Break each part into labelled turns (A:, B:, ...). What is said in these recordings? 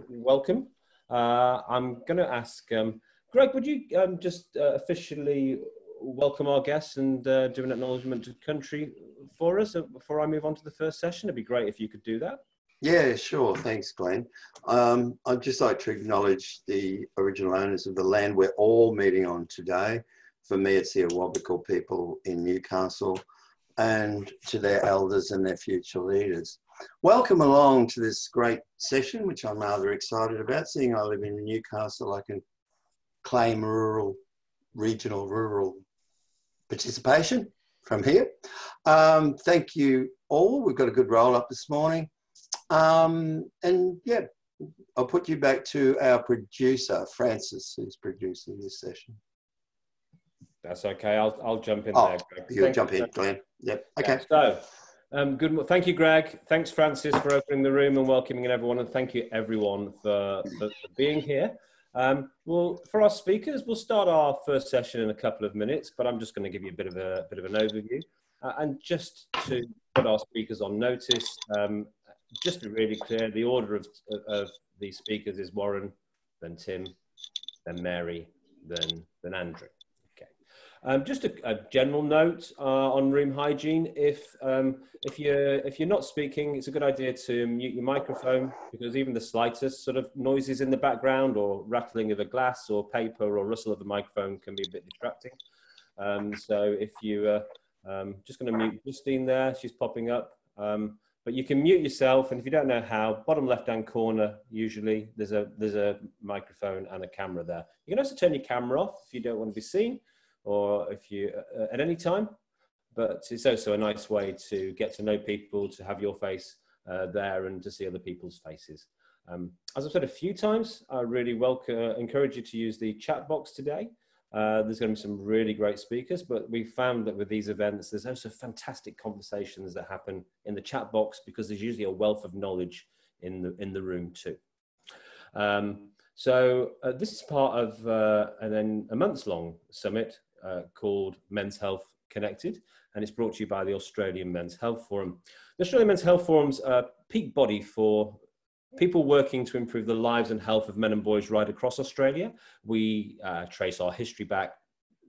A: welcome. I'm going to ask, Greg, would you just officially welcome our guests and do an acknowledgement to country for us before I move on to the first session? It'd be great if you could do that.
B: Yeah, sure. Thanks, Glenn. I'd just like to acknowledge the original owners of the land we're all meeting on today. For me, it's the Unbreakable people in Newcastle, and to their elders and their future leaders. Welcome along to this great session, which I'm rather excited about. Seeing I live in Newcastle, I can claim regional rural participation from here. Thank you all. We've got a good roll up this morning. And yeah, I'll put you back to our producer, Francis, who's producing this session.
A: That's okay. I'll jump in there, Greg.
B: You'll jump in, Glenn. Yep. Okay.
A: Yeah, so, thank you, Greg. Thanks, Francis, for opening the room and welcoming everyone. And thank you, everyone, for being here. Well, for our speakers, we'll start our first session in a couple of minutes, but I'm just going to give you a bit of an overview. And just to put our speakers on notice, just to be really clear, the order of the speakers is Warren, then Tim, then Mary, then Andrew. Just a general note on room hygiene. If you're not speaking, it's a good idea to mute your microphone, because even the slightest sort of noises in the background, or rattling of a glass or paper or rustle of the microphone, can be a bit distracting. So if you just going to mute Justine there, she's popping up. But you can mute yourself, and if you don't know how, bottom left-hand corner, usually there's a microphone and a camera there. You can also turn your camera off if you don't want to be seen, or if you at any time, but it's also a nice way to get to know people, to have your face there and to see other people's faces. As I've said a few times, I really encourage you to use the chat box today. There's going to be some really great speakers, but we found that with these events, there's also fantastic conversations that happen in the chat box, because there's usually a wealth of knowledge in the room too. So this is part of a months-long summit called Men's Health Connected, and it's brought to you by the Australian Men's Health Forum. The Australian Men's Health Forum's a peak body for people working to improve the lives and health of men and boys right across Australia. We trace our history back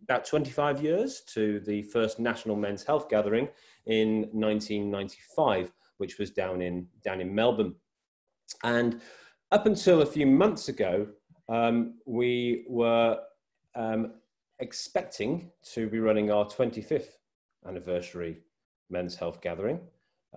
A: about 25 years to the first National Men's Health Gathering in 1995, which was down in Melbourne. And up until a few months ago, we were expecting to be running our 25th anniversary Men's Health Gathering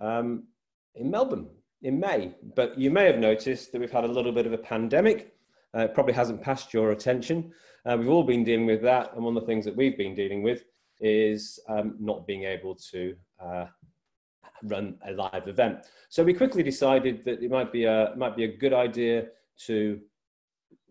A: in Melbourne in May. But you may have noticed that we've had a little bit of a pandemic. It probably hasn't passed your attention. We've all been dealing with that, and one of the things that we've been dealing with is not being able to run a live event. So we quickly decided that it might be a good idea to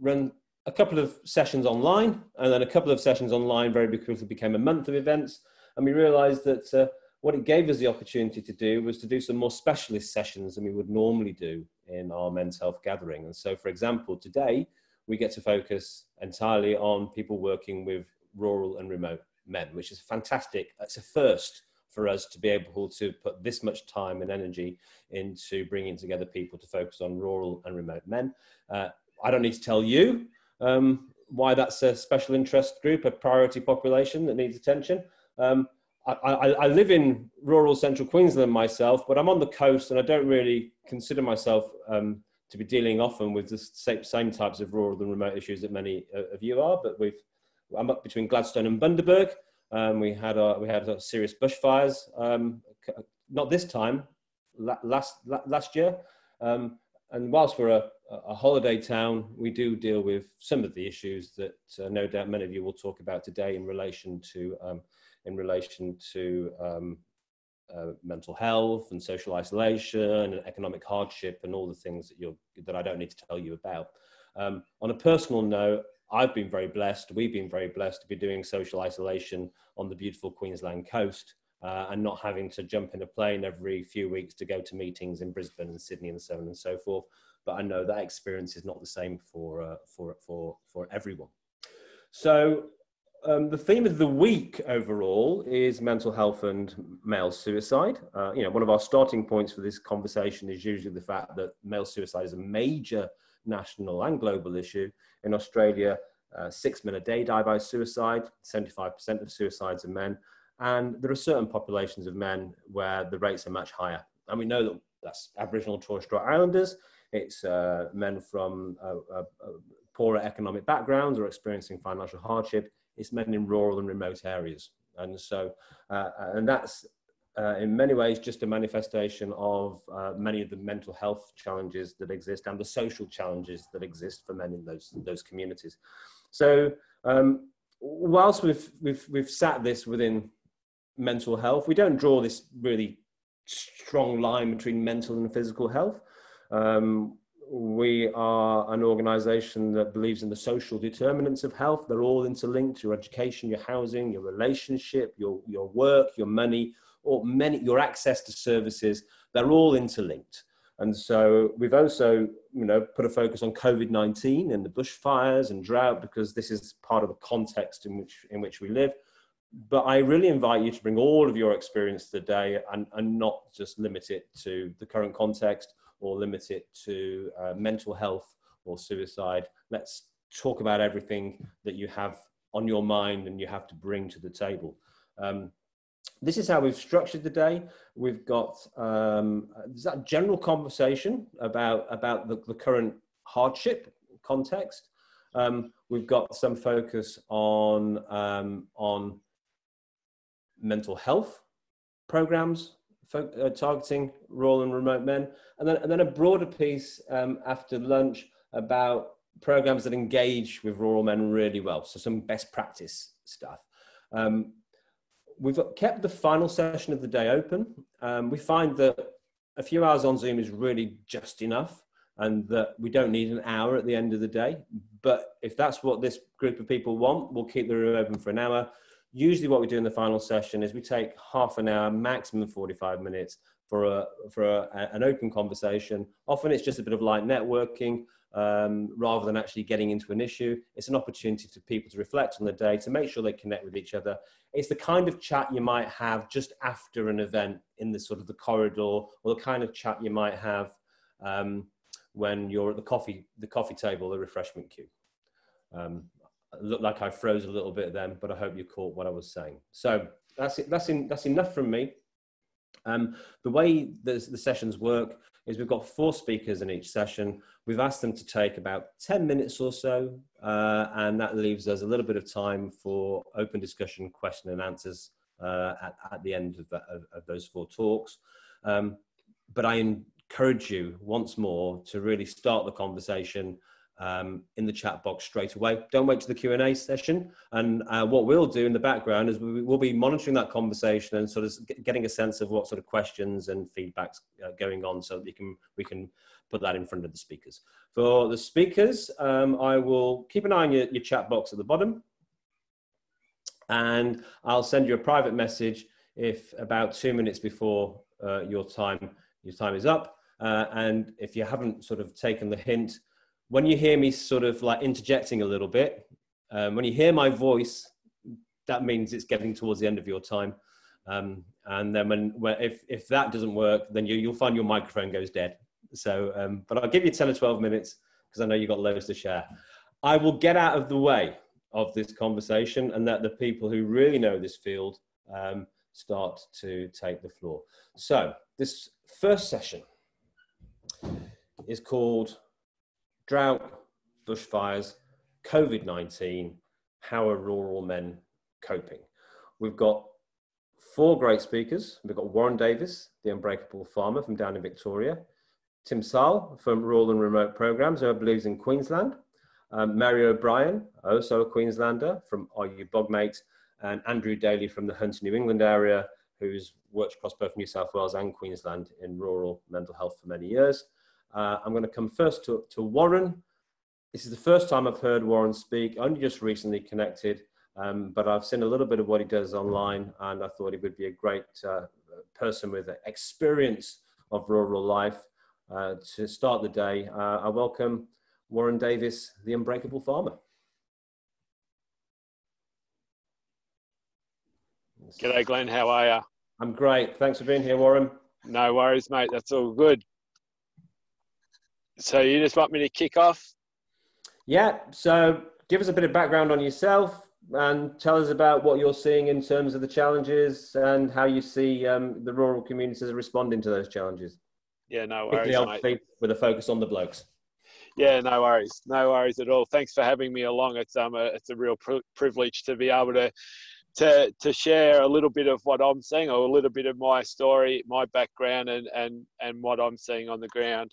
A: run a couple of sessions online, and then a couple of sessions online very quickly became a month of events. And we realized that what it gave us the opportunity to do was to do some more specialist sessions than we would normally do in our men's health gathering. And so, for example, today we get to focus entirely on people working with rural and remote men, which is fantastic. It's a first for us to be able to put this much time and energy into bringing together people to focus on rural and remote men. I don't need to tell you why that's a special interest group, a priority population that needs attention. I live in rural central Queensland myself, but I'm on the coast, and I don't really consider myself to be dealing often with the same types of rural and remote issues that many of you are. But I'm up between Gladstone and Bundaberg. We had a serious bushfires, not this time, last year. And whilst we're a holiday town, we do deal with some of the issues that no doubt many of you will talk about today in relation to mental health and social isolation and economic hardship and all the things that I don't need to tell you about. On a personal note, we've been very blessed to be doing social isolation on the beautiful Queensland coast and not having to jump in a plane every few weeks to go to meetings in Brisbane and Sydney and so on and so forth. But I know that experience is not the same for everyone. So the theme of the week overall is mental health and male suicide. One of our starting points for this conversation is usually the fact that male suicide is a major national and global issue. In Australia, 6 men a day die by suicide, 75% of suicides are men. And there are certain populations of men where the rates are much higher. And we know that that's Aboriginal and Torres Strait Islanders. It's men from poorer economic backgrounds or experiencing financial hardship. It's men in rural and remote areas. And so, and that's in many ways just a manifestation of many of the mental health challenges that exist and the social challenges that exist for men in those communities. So whilst we've sat this within mental health, we don't draw this really strong line between mental and physical health. We are an organisation that believes in the social determinants of health. They're all interlinked: your education, your housing, your relationship, your work, your money, or your access to services. They're all interlinked. And so we've also, put a focus on COVID-19 and the bushfires and drought, because this is part of the context in which we live. But I really invite you to bring all of your experience today and not just limit it to the current context or limit it to mental health or suicide. Let's talk about everything that you have on your mind and you have to bring to the table. This is how we've structured the day. We've got that general conversation about the current hardship context. We've got some focus on mental health programs targeting rural and remote men, and then a broader piece after lunch about programs that engage with rural men really well. So some best practice stuff. We've kept the final session of the day open. We find that a few hours on Zoom is really just enough, and that we don't need an hour at the end of the day. But if that's what this group of people want, we'll keep the room open for an hour. Usually what we do in the final session is we take half an hour, maximum 45 minutes for an open conversation. Often it's just a bit of light networking rather than actually getting into an issue. It's an opportunity for people to reflect on the day, to make sure they connect with each other. It's the kind of chat you might have just after an event in the sort of the corridor, or the kind of chat you might have when you're at the coffee table, the refreshment queue. Looked like I froze a little bit then, but I hope you caught what I was saying. So that's it. That's enough from me. The way the sessions work is we've got 4 speakers in each session. We've asked them to take about 10 minutes or so, and that leaves us a little bit of time for open discussion, question and answers at the end of those 4 talks. But I encourage you once more to really start the conversation in the chat box straight away. Don't wait to the Q&A session. And what we'll do in the background is we'll be monitoring that conversation and sort of getting a sense of what sort of questions and feedback's going on, so that we can put that in front of the speakers. For the speakers, I will keep an eye on your chat box at the bottom, and I'll send you a private message if about 2 minutes before your time is up. And if you haven't sort of taken the hint, when you hear me sort of like interjecting a little bit, when you hear my voice, that means it's getting towards the end of your time. And then if that doesn't work, then you'll find your microphone goes dead. So, but I'll give you 10 or 12 minutes because I know you've got loads to share. I will get out of the way of this conversation and let the people who really know this field start to take the floor. So this first session is called Drought, Bushfires, COVID-19, How are Rural Men Coping? We've got 4 great speakers. We've got Warren Davies, the Unbreakable farmer from down in Victoria, Tim Saal from Rural and Remote Programs, who I believe is in Queensland, Mary O'Brien, also a Queenslander from RU Bogged, and Andrew Daley from the Hunter, New England area, who's worked across both New South Wales and Queensland in rural mental health for many years. I'm going to come first to Warren. This is the first time I've heard Warren speak, only just recently connected, but I've seen a little bit of what he does online, and I thought he would be a great person with experience of rural life to start the day. I welcome Warren Davies, the Unbreakable farmer.
C: G'day, Glenn. How are you?
A: I'm great. Thanks for being here, Warren.
C: No worries, mate. That's all good. So you just want me to kick off?
A: Yeah, so give us a bit of background on yourself and tell us about what you're seeing in terms of the challenges and how you see the rural communities responding to those challenges.
C: Yeah, no
A: Particularly,
C: worries,
A: obviously, with a focus on the blokes.
C: Yeah, no worries at all. Thanks for having me along. It's a real privilege to be able to share a little bit of what I'm seeing, or a little bit of my story, my background, and what I'm seeing on the ground.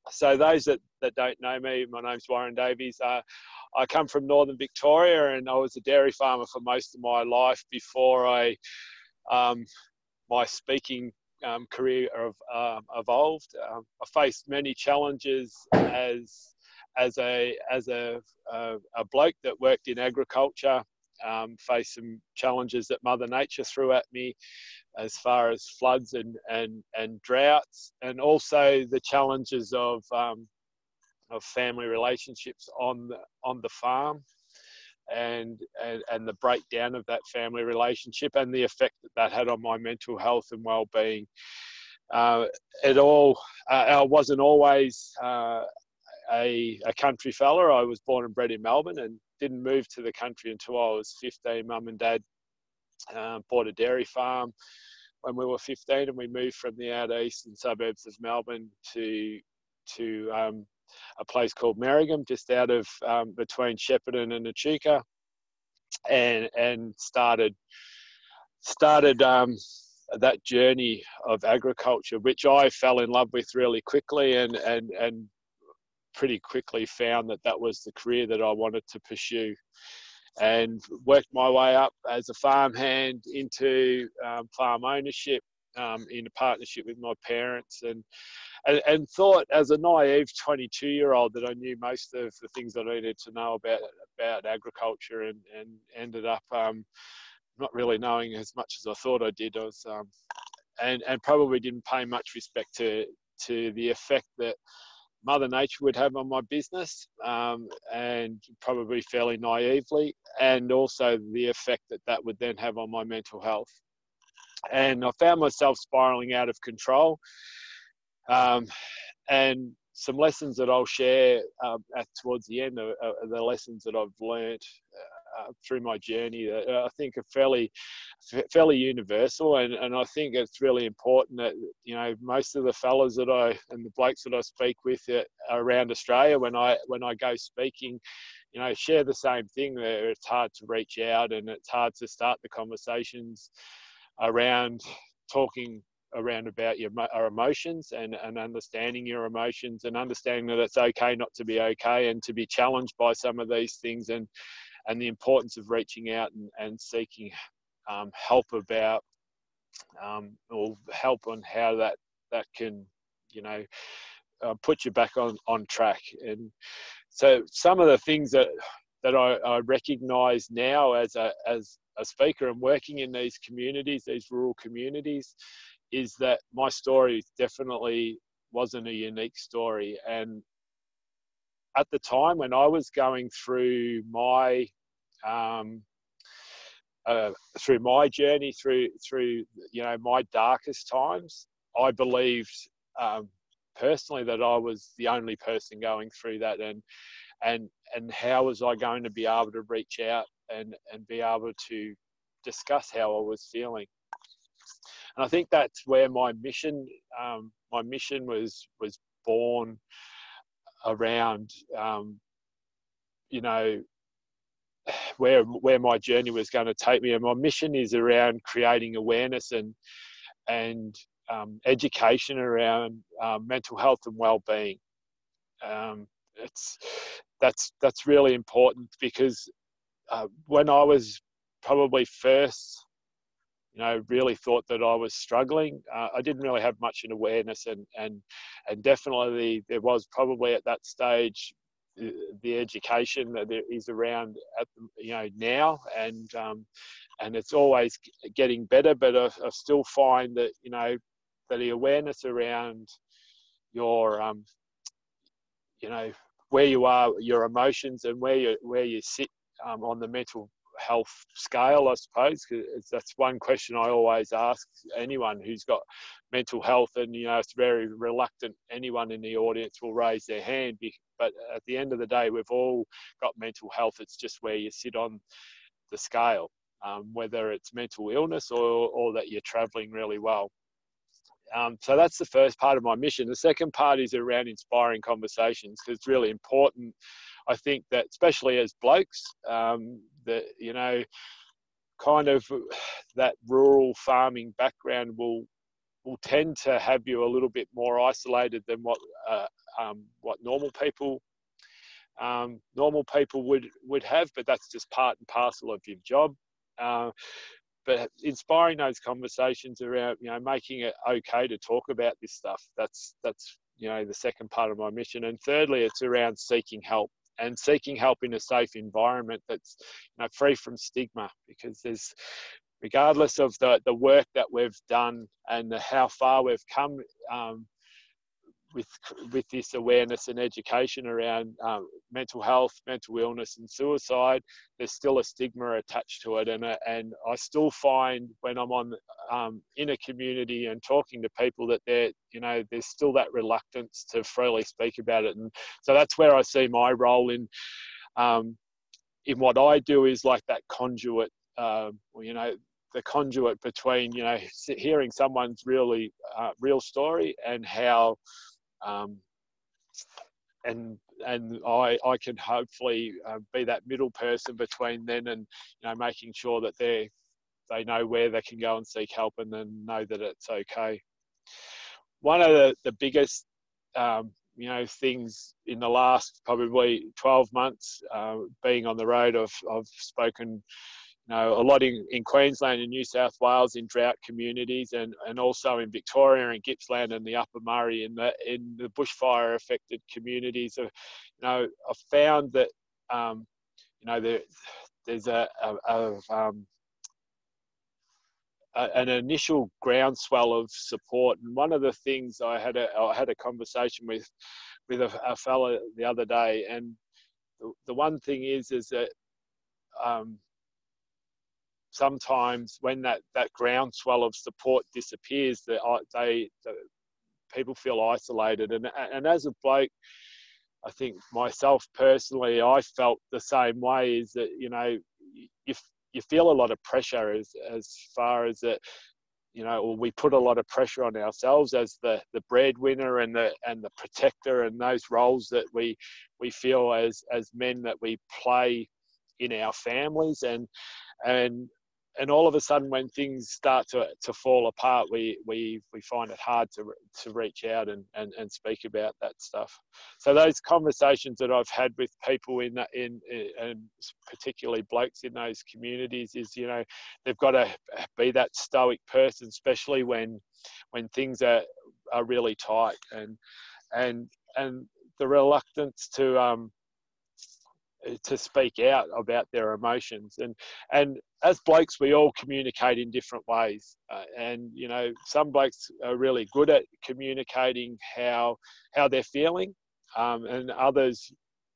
C: So those that don't know me, my name's Davies. I come from northern Victoria, and I was a dairy farmer for most of my life before my speaking career evolved. I faced many challenges as a bloke that worked in agriculture. Faced some challenges that Mother Nature threw at me, as far as floods and droughts, and also the challenges of family relationships on the farm, and the breakdown of that family relationship, and the effect that had on my mental health and well-being. I wasn't always a country fella. I was born and bred in Melbourne and didn't move to the country until I was 15. Mum and Dad bought a dairy farm when we were 15, and we moved from the out eastern suburbs of Melbourne to a place called Merrigum, just out of between Shepparton and Echuca, and started that journey of agriculture, which I fell in love with really quickly, and pretty quickly found that was the career that I wanted to pursue, and worked my way up as a farmhand into farm ownership, in a partnership with my parents, and thought as a naive 22-year-old that I knew most of the things I needed to know about agriculture, and ended up not really knowing as much as I thought I did. I was and probably didn't pay much respect to the effect that Mother Nature would have on my business, and probably fairly naively, and also the effect that would then have on my mental health. And I found myself spiraling out of control, and some lessons that I'll share towards the end are the lessons that I've learned through my journey that I think are fairly universal, and I think it's really important that, you know, most of the fellas and the blokes that I speak with around Australia, when I go speaking, you know, share the same thing. That it's hard to reach out, and it's hard to start the conversations around talking around about our emotions, and understanding your emotions, and understanding that it's okay not to be okay, and to be challenged by some of these things, and the importance of reaching out and seeking help about or help on how that can, you know, put you back on track. And so some of the things that I recognise now as a speaker and working in these communities, these rural communities, is that my story definitely wasn't a unique story. And at the time when I was going through my journey, through you know, my darkest times, I believed personally that I was the only person going through that, and how was I going to be able to reach out and be able to discuss how I was feeling. And I think that's where my mission was born around, you know, where my journey was going to take me. And my mission is around creating awareness and education around mental health and well-being. That's really important, because when I was probably first, you know, really thought that I was struggling, I didn't really have much in awareness, and definitely there was probably at that stage the education that there is around you know, now, and it's always getting better, but I still find that, you know, that the awareness around your you know, where you are, your emotions, and where you sit on the mental health scale, I suppose, because that's one question I always ask anyone who's got mental health, and it's very reluctant anyone in the audience will raise their hand, but at the end of the day we've all got mental health. It's just where you sit on the scale, whether it's mental illness or that you're traveling really well. So that's the first part of my mission. The second part is around inspiring conversations, because it's really important, I think, that especially as blokes, that kind of that rural farming background will tend to have you a little bit more isolated than what normal people would have, but that's just part and parcel of your job. But inspiring those conversations around, making it okay to talk about this stuff. That's the second part of my mission. And thirdly, it's around seeking help, and seeking help in a safe environment that's free from stigma, because there's, regardless of the work that we've done and how far we've come with this awareness and education around mental health, mental illness and suicide, there's still a stigma attached to it. And I still find when I'm in a community and talking to people that there's still that reluctance to freely speak about it. And so that's where I see my role in what I do is like that conduit, the conduit between, hearing someone's real story and how, and I can hopefully be that middle person between them and making sure that they know where they can go and seek help, and then know that it's okay. One of the biggest things in the last probably 12 months, being on the road, I've spoken a lot in Queensland and New South Wales in drought communities, and also in Victoria and Gippsland and the Upper Murray in the bushfire affected communities. I've found that there's an initial groundswell of support. And one of the things I had a conversation with a fella the other day, and the one thing is that sometimes when that groundswell of support disappears, people feel isolated. And as a bloke, I think myself personally, I felt the same way, is that, you feel a lot of pressure as far as that, or we put a lot of pressure on ourselves as the breadwinner and the protector, and those roles that we feel as men that we play in our families, and all of a sudden when things start to fall apart, we find it hard to reach out and speak about that stuff. So those conversations that I've had with people in and particularly blokes in those communities is, they've got to be that stoic person, especially when things are really tight, and the reluctance to speak out about their emotions. And as blokes, we all communicate in different ways, and some blokes are really good at communicating how they're feeling, and others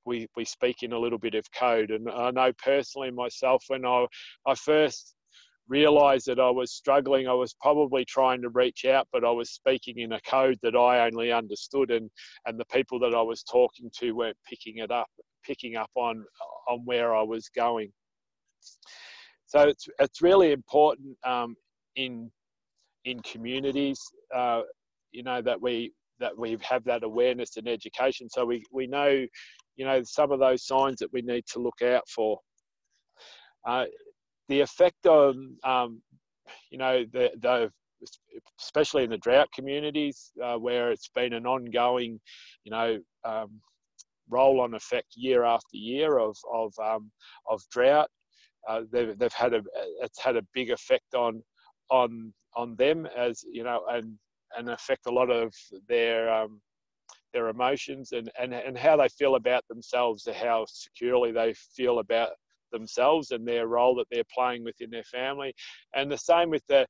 C: we speak in a little bit of code. And I know personally myself, when I first realised that I was struggling, I was probably trying to reach out, but I was speaking in a code that I only understood, and the people that I was talking to weren't picking up on where I was going. So it's really important in communities, that we have that awareness and education, so we know, some of those signs that we need to look out for. The effect on, especially in the drought communities, where it's been an ongoing, roll-on effect year after year of drought. It's had a big effect on them, as and affect a lot of their emotions and how they feel about themselves, how securely they feel about themselves and their role that they're playing within their family. And the same with the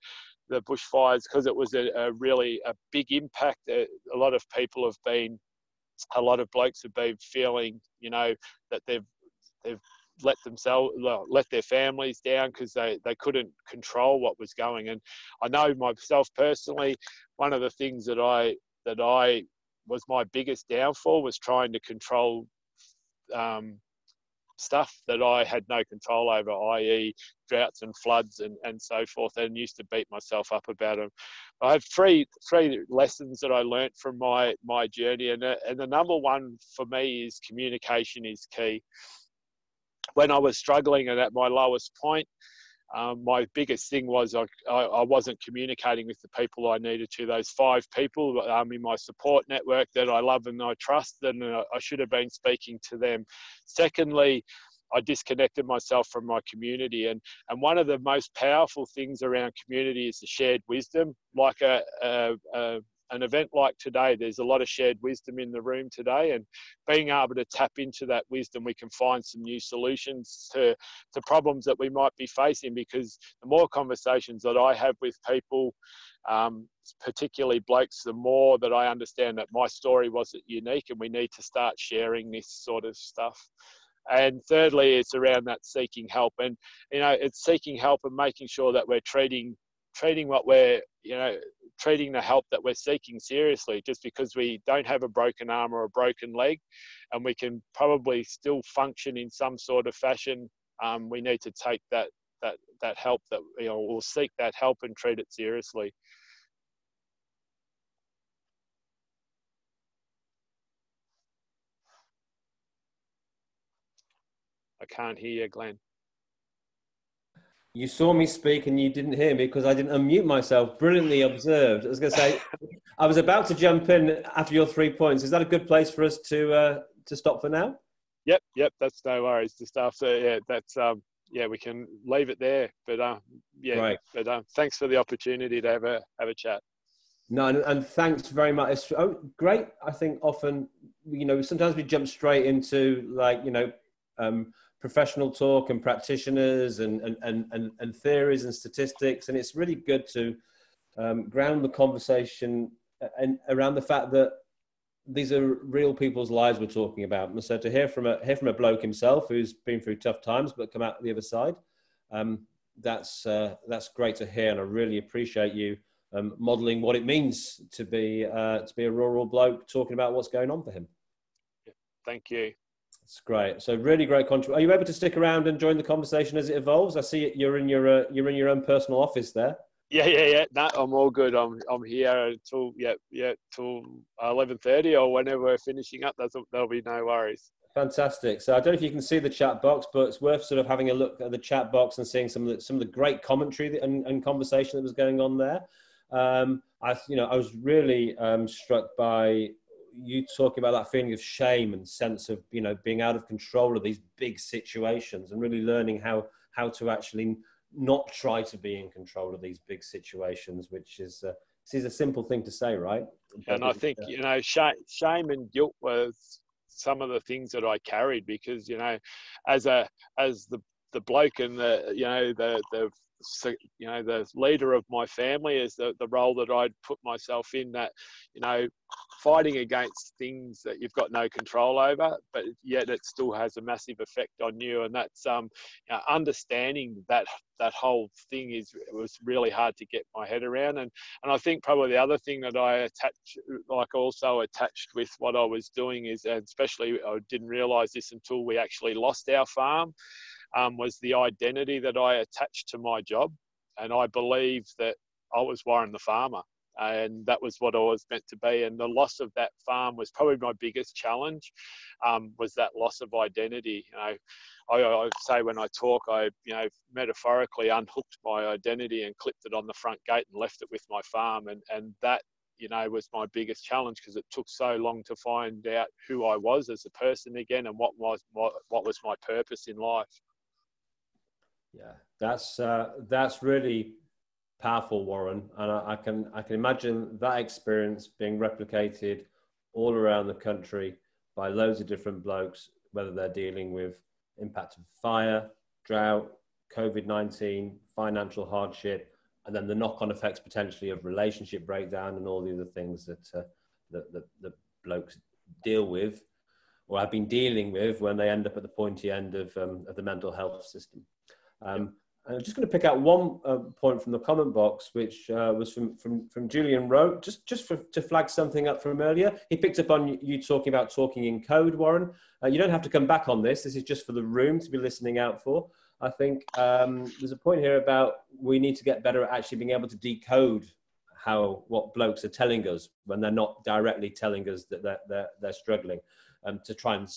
C: bushfires, because it was a really big impact. A lot of blokes have been feeling, that they've let their families down because they couldn't control what was going. And I know myself personally, one of the things that I was my biggest downfall was trying to control stuff that I had no control over, i.e. droughts and floods and so forth, and used to beat myself up about them. I have three lessons that I learnt from my journey, and the number one for me is communication is key. When I was struggling and at my lowest point, my biggest thing was I wasn't communicating with the people I needed to. Those 5 people in my support network that I love and I trust, and I should have been speaking to them. Secondly, I disconnected myself from my community. And one of the most powerful things around community is the shared wisdom. Like an event like today, there's a lot of shared wisdom in the room today, and being able to tap into that wisdom, we can find some new solutions to problems that we might be facing, because the more conversations that I have with people, particularly blokes, the more that I understand that my story wasn't unique and we need to start sharing this sort of stuff. And thirdly, it's around that seeking help. And, it's seeking help and making sure that we're treating what we're, treating the help that we're seeking seriously. Just because we don't have a broken arm or a broken leg and we can probably still function in some sort of fashion, we need to take that help, that, we'll seek that help and treat it seriously. I can't hear you, Glenn.
A: You saw me speak and you didn't hear me because I didn't unmute myself. Brilliantly observed. I was going to say, I was about to jump in after your 3 points. Is that a good place for us to stop for now?
C: Yep. That's no worries. Just after, that's we can leave it there. But
A: Right.
C: But thanks for the opportunity to have a chat.
A: No, and thanks very much. It's great. I think often, sometimes we jump straight into professional talk and practitioners and theories and statistics, and it's really good to ground the conversation and around the fact that these are real people's lives we're talking about. And so to hear from a bloke himself who's been through tough times but come out the other side, that's great to hear, and I really appreciate you modelling what it means to be a rural bloke talking about what's going on for him.
C: Thank you.
A: It's great. So really great contribution. Are you able to stick around and join the conversation as it evolves? I see you're in your own personal office there.
C: Yeah. No, I'm all good. I'm here until till 11:30 or whenever we're finishing up. There'll be no worries.
A: Fantastic. So I don't know if you can see the chat box, but it's worth sort of having a look at the chat box and seeing some of the great commentary and conversation that was going on there. I was really struck by you talking about that feeling of shame and sense of being out of control of these big situations, and really learning how to actually not try to be in control of these big situations, which is a simple thing to say, right?
C: And I think shame and guilt was some of the things that I carried, because as the bloke and the leader of my family, is the role that I'd put myself in, that fighting against things that you've got no control over, but yet it still has a massive effect on you. And that's understanding that whole thing was really hard to get my head around. And I think probably the other thing that I also attached with what I was doing is, and especially I didn't realise this until we actually lost our farm, was the identity that I attached to my job. And I believed that I was Warren the farmer, and that was what I was meant to be. And the loss of that farm was probably my biggest challenge, was that loss of identity. I say when I talk, I metaphorically unhooked my identity and clipped it on the front gate and left it with my farm. And that was my biggest challenge, because it took so long to find out who I was as a person again, and what was my purpose in life.
A: Yeah, that's really powerful, Warren, and I can imagine that experience being replicated all around the country by loads of different blokes, whether they're dealing with impact of fire, drought, COVID-19, financial hardship, and then the knock-on effects potentially of relationship breakdown and all the other things that the blokes deal with. or have been dealing with when they end up at the pointy end of the mental health system. I'm just going to pick out one point from the comment box, which was from Julian Rowe, just to flag something up from earlier. He picked up on you talking about talking in code, Warren. You don't have to come back on this. This is just for the room to be listening out for. I think there's a point here about we need to get better at actually being able to decode what blokes are telling us when they're not directly telling us that they're struggling, to try and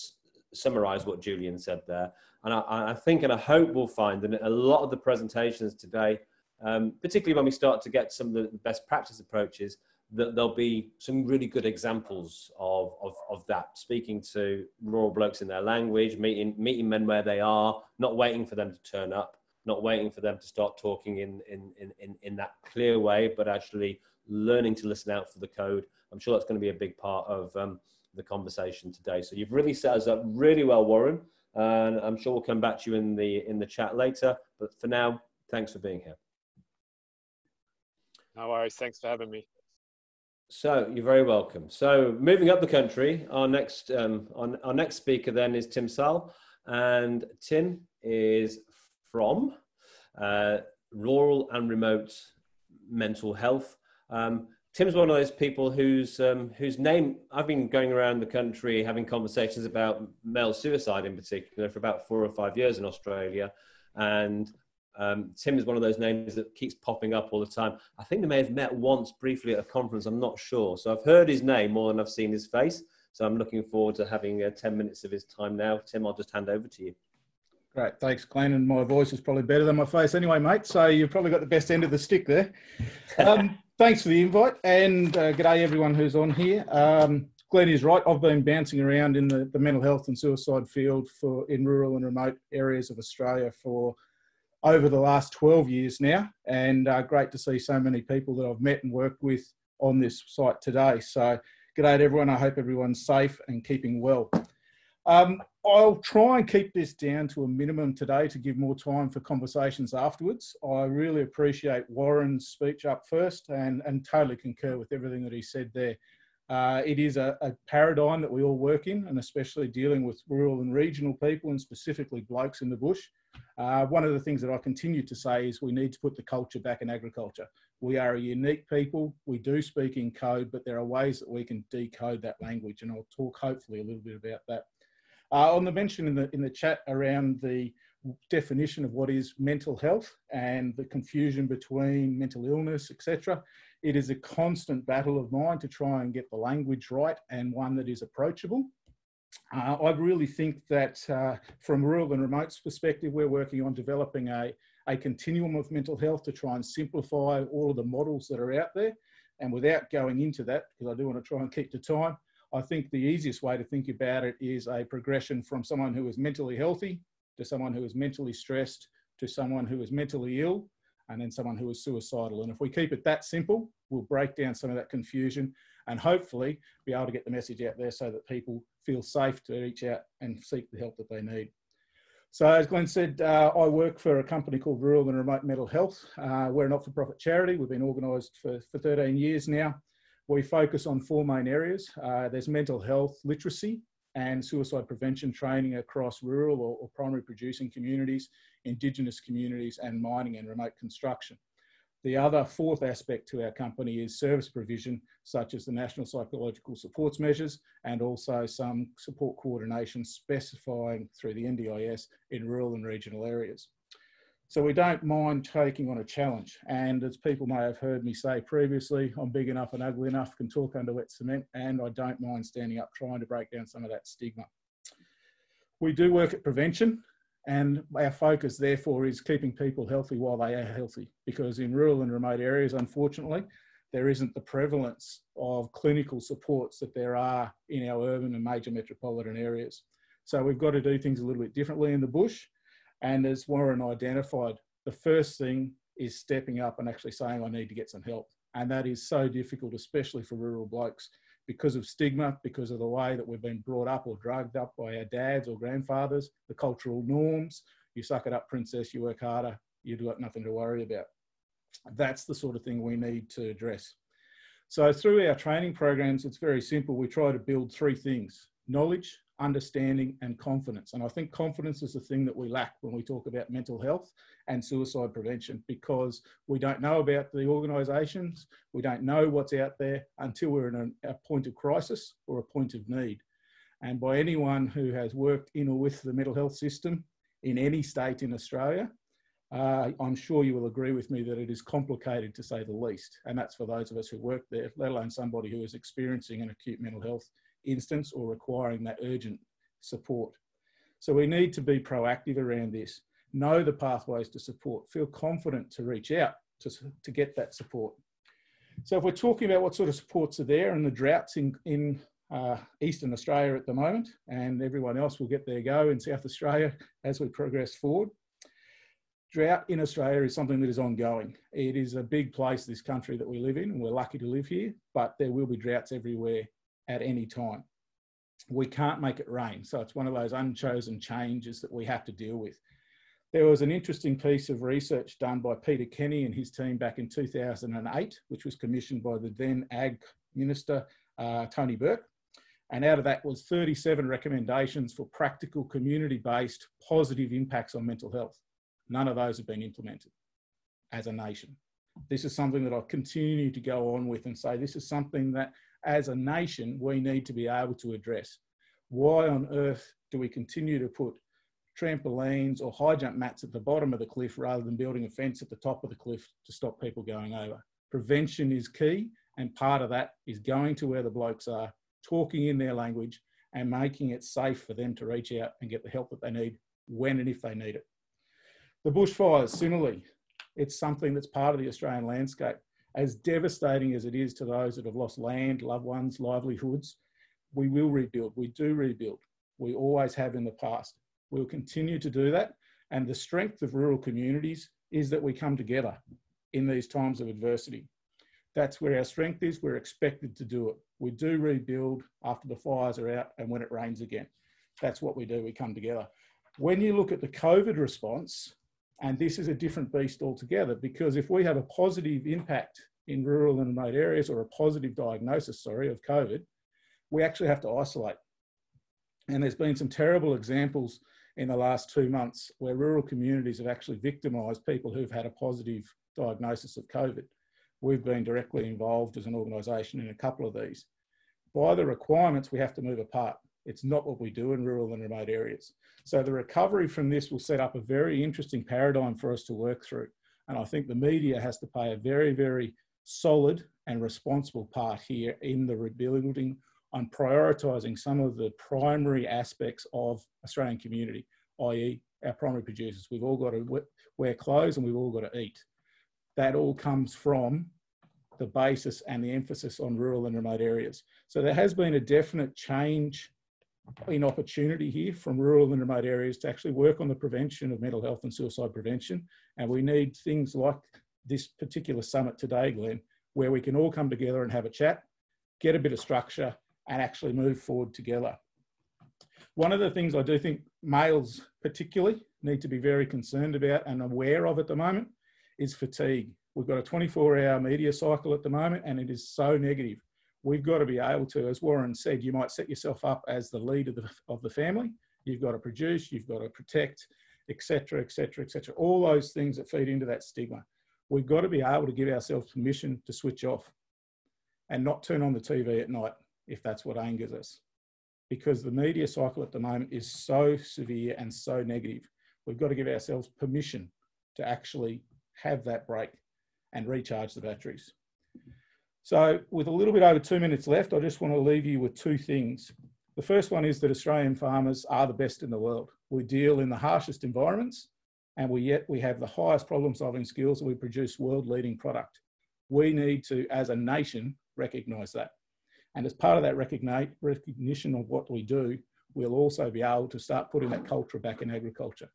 A: summarize what Julian said there. And I think and I hope we'll find that a lot of the presentations today, particularly when we start to get some of the best practice approaches, that there'll be some really good examples of that, speaking to rural blokes in their language, meeting men where they are, not waiting for them to turn up, not waiting for them to start talking in that clear way, but actually learning to listen out for the code. I'm sure that's going to be a big part of the conversation today. So you've really set us up really well, Warren. And I'm sure we'll come back to you in the chat later. But for now, thanks for being here.
C: No worries. Thanks for having me.
A: So you're very welcome. So moving up the country, our next speaker then is Tim Saal, and Tim is from rural and remote mental health. Tim's one of those people whose name, I've been going around the country having conversations about male suicide in particular for about 4 or 5 years in Australia. And Tim is one of those names that keeps popping up all the time. I think they may have met once briefly at a conference, I'm not sure. So I've heard his name more than I've seen his face. So I'm looking forward to having 10 minutes of his time now. Tim, I'll just hand over to you.
D: Great, thanks, Glenn. And my voice is probably better than my face anyway, mate. So you've probably got the best end of the stick there. Thanks for the invite, and g'day everyone who's on here. Glenn is right. I've been bouncing around in the mental health and suicide field in rural and remote areas of Australia for over the last 12 years now, and great to see so many people that I've met and worked with on this site today. So g'day to everyone. I hope everyone's safe and keeping well. I'll try and keep this down to a minimum today to give more time for conversations afterwards. I really appreciate Warren's speech up first and totally concur with everything that he said there. It is a paradigm that we all work in, and especially dealing with rural and regional people and specifically blokes in the bush. One of the things that I continue to say is we need to put the culture back in agriculture. We are a unique people. We do speak in code, but there are ways that we can decode that language, and I'll talk hopefully a little bit about that. On the mention in the chat around the definition of what is mental health and the confusion between mental illness, etc., it is a constant battle of mine to try and get the language right and one that is approachable. I really think that from rural and remote's perspective, we're working on developing a continuum of mental health to try and simplify all of the models that are out there. And without going into that, because I do want to try and keep the time, I think the easiest way to think about it is a progression from someone who is mentally healthy to someone who is mentally stressed to someone who is mentally ill and then someone who is suicidal. And if we keep it that simple, we'll break down some of that confusion and hopefully be able to get the message out there so that people feel safe to reach out and seek the help that they need. So as Glenn said, I work for a company called Rural and Remote Mental Health. We're a not-for-profit charity. We've been organised for 13 years now. We focus on 4 main areas. There's mental health literacy and suicide prevention training across rural or primary producing communities, Indigenous communities, and mining and remote construction. The other 4th aspect to our company is service provision, such as the National Psychological Supports Measures and also some support coordination specifying through the NDIS in rural and regional areas. So we don't mind taking on a challenge. And as people may have heard me say previously, I'm big enough and ugly enough, can talk under wet cement, and I don't mind standing up trying to break down some of that stigma. We do work at prevention, and our focus therefore is keeping people healthy while they are healthy, because in rural and remote areas, unfortunately, there isn't the prevalence of clinical supports that there are in our urban and major metropolitan areas. So we've got to do things a little bit differently in the bush. And as Warren identified, the first thing is stepping up and actually saying, I need to get some help. And that is so difficult, especially for rural blokes, because of stigma, because of the way that we've been brought up or drugged up by our dads or grandfathers, the cultural norms. You suck it up, princess, you work harder, you've got nothing to worry about. That's the sort of thing we need to address. So through our training programs, it's very simple. We try to build 3 things: knowledge, understanding and confidence. And I think confidence is the thing that we lack when we talk about mental health and suicide prevention, because we don't know about the organisations, we don't know what's out there until we're in a point of crisis or a point of need. And by anyone who has worked in or with the mental health system in any state in Australia, I'm sure you will agree with me that it is complicated, to say the least. And that's for those of us who work there, let alone somebody who is experiencing an acute mental health instance or requiring that urgent support. So we need to be proactive around this, know the pathways to support, feel confident to reach out to get that support. So if we're talking about what sort of supports are there, and the droughts in Eastern Australia at the moment, and everyone else will get their go in South Australia as we progress forward. Drought in Australia is something that is ongoing. It is a big place, this country that we live in, and we're lucky to live here, but there will be droughts everywhere at any time. We can't make it rain, so it's one of those unchosen changes that we have to deal with. There was an interesting piece of research done by Peter Kenny and his team back in 2008, which was commissioned by the then Ag Minister, Tony Burke. And out of that was 37 recommendations for practical, community-based, positive impacts on mental health. None of those have been implemented as a nation. This is something that I'll continue to go on with and say this is something that as a nation we need to be able to address. Why on earth do we continue to put trampolines or high jump mats at the bottom of the cliff rather than building a fence at the top of the cliff to stop people going over? Prevention is key, and part of that is going to where the blokes are, talking in their language and making it safe for them to reach out and get the help that they need when and if they need it. The bushfires, similarly, it's something that's part of the Australian landscape. As devastating as it is to those that have lost land, loved ones, livelihoods, we will rebuild. We do rebuild. We always have in the past. We'll continue to do that. And the strength of rural communities is that we come together in these times of adversity. That's where our strength is. We're expected to do it. We do rebuild after the fires are out and when it rains again. That's what we do. We come together. When you look at the COVID response, and this is a different beast altogether, because if we have a positive impact in rural and remote areas, or a positive diagnosis, of COVID, we actually have to isolate. And there's been some terrible examples in the last 2 months where rural communities have actually victimised people who've had a positive diagnosis of COVID. We've been directly involved as an organisation in a couple of these. By the requirements, we have to move apart. It's not what we do in rural and remote areas. So the recovery from this will set up a very interesting paradigm for us to work through. And I think the media has to play a very, very solid and responsible part here in the rebuilding on prioritising some of the primary aspects of Australian community, i.e. our primary producers. We've all got to wear clothes and we've all got to eat. That all comes from the basis and the emphasis on rural and remote areas. So there has been a definite change in opportunity here from rural and remote areas to actually work on the prevention of mental health and suicide prevention. And we need things like this particular summit today, Glenn, where we can all come together and have a chat, get a bit of structure, and actually move forward together. One of the things I do think males particularly need to be very concerned about and aware of at the moment is fatigue. We've got a 24-hour media cycle at the moment, and it is so negative. We've got to be able to, as Warren said, you might set yourself up as the lead of the family. You've got to produce, you've got to protect, etc., etc., etc. All those things that feed into that stigma. We've got to be able to give ourselves permission to switch off and not turn on the TV at night if that's what angers us. Because the media cycle at the moment is so severe and so negative. We've got to give ourselves permission to actually have that break and recharge the batteries. So with a little bit over 2 minutes left, I just want to leave you with two things. The first one is that Australian farmers are the best in the world. We deal in the harshest environments, and yet we have the highest problem-solving skills, and we produce world-leading product. We need to, as a nation, recognise that. And as part of that recognition of what we do, we'll also be able to start putting that culture back in agriculture.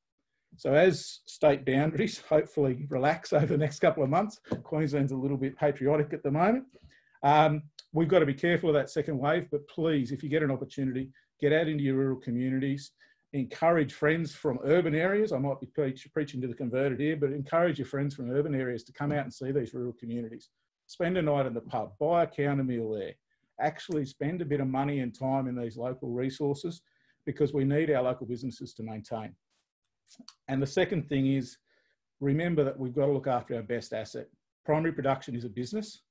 D: So as state boundaries hopefully relax over the next couple of months, Queensland's a little bit patriotic at the moment. We've got to be careful of that second wave, but please, if you get an opportunity, get out into your rural communities, encourage friends from urban areas. I might be preaching to the converted here, but encourage your friends from urban areas to come out and see these rural communities. Spend a night in the pub, buy a counter meal there, actually spend a bit of money and time in these local resources, because we need our local businesses to maintain. And the second thing is, remember that we've got to look after our best asset. Primary production is a business,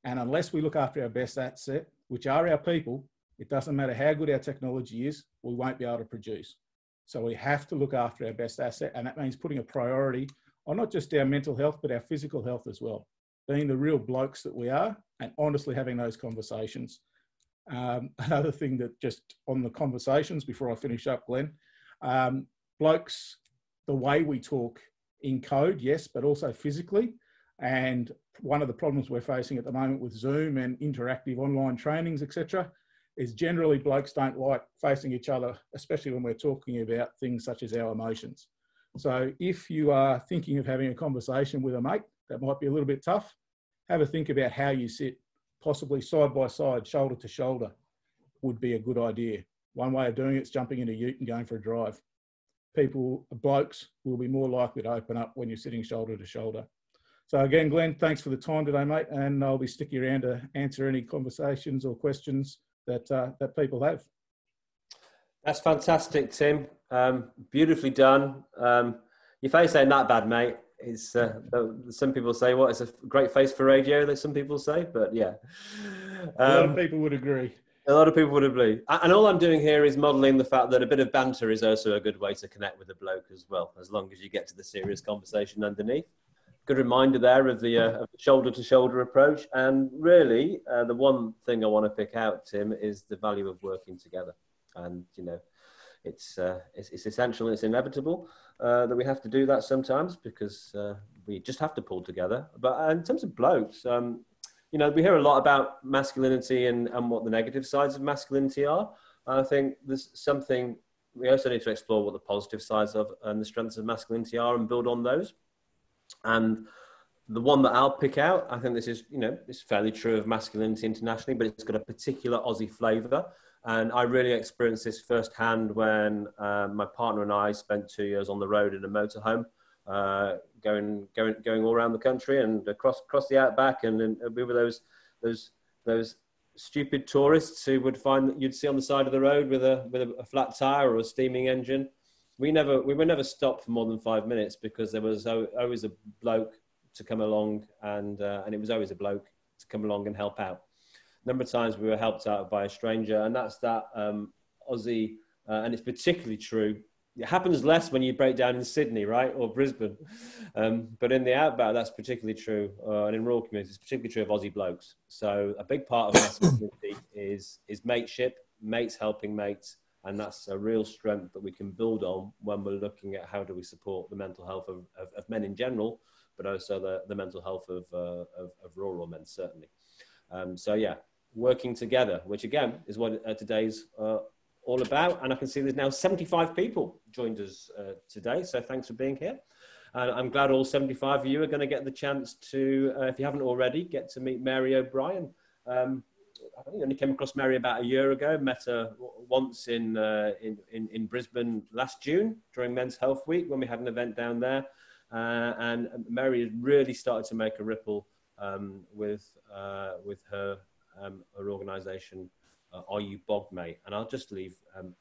D: and unless we look after our best asset, which are our people, it doesn't matter how good our technology is, we won't be able to produce. So we have to look after our best asset, and that means putting a priority on not just our mental health, but our physical health as well. Being the real blokes that we are, and honestly having those conversations. Another thing that just on the conversations before I finish up, Glenn, blokes, the way we talk in code, yes, but also physically. And one of the problems we're facing at the moment with Zoom and interactive online trainings, etc., is generally blokes don't like facing each other, especially when we're talking about things such as our emotions. So if you are thinking of having a conversation with a mate that might be a little bit tough, have a think about how you sit, possibly side by side, shoulder to shoulder, would be a good idea. One way of doing it is jumping in a ute and going for a drive. Blokes will be more likely to open up when you're sitting shoulder to shoulder. So again, Glenn, thanks for the time today, mate, and I'll be sticking around to answer any conversations or questions that people have.
A: That's fantastic, Tim. Beautifully done. Your face ain't that bad, mate. It's some people say, what, it's a great face for radio, that some people say, but yeah.
D: A lot of people would agree.
A: A lot of people would agree. And all I'm doing here is modelling the fact that a bit of banter is also a good way to connect with a bloke as well, as long as you get to the serious conversation underneath. Good reminder there of the shoulder-to-shoulder approach. And really, the one thing I want to pick out, Tim, is the value of working together. And, you know, it's essential and it's inevitable that we have to do that sometimes, because we just have to pull together. But in terms of blokes, you know, we hear a lot about masculinity and what the negative sides of masculinity are. I think there's something, we also need to explore what the positive sides of and the strengths of masculinity are and build on those. And the one that I'll pick out, I think this is, you know, it's fairly true of masculinity internationally, but it's got a particular Aussie flavour. And I really experienced this firsthand when my partner and I spent 2 years on the road in a motorhome, going all around the country and across the outback, and we were those stupid tourists who would find that you'd see on the side of the road with a flat tire or a steaming engine. We were never stopped for more than 5 minutes, because there was always a bloke to come along, and it was always a bloke to come along and help out. A number of times we were helped out by a stranger, and that's that Aussie, and it's particularly true. It happens less when you break down in Sydney, right, or Brisbane, but in the outback, that's particularly true, and in rural communities, it's particularly true of Aussie blokes. So a big part of masculinity is mateship, mates helping mates, and that's a real strength that we can build on when we're looking at how do we support the mental health of men in general, but also the mental health of rural men, certainly. So yeah, working together, which again is what today's all about. And I can see there's now 75 people joined us today. So thanks for being here. And I'm glad all 75 of you are going to get the chance to, if you haven't already, get to meet Mary O'Brien. I think I only came across Mary about a year ago, met her once in Brisbane last June during Men's Health Week when we had an event down there. And Mary has really started to make a ripple with her organisation, Are You Bogged, Mate? And I'll just leave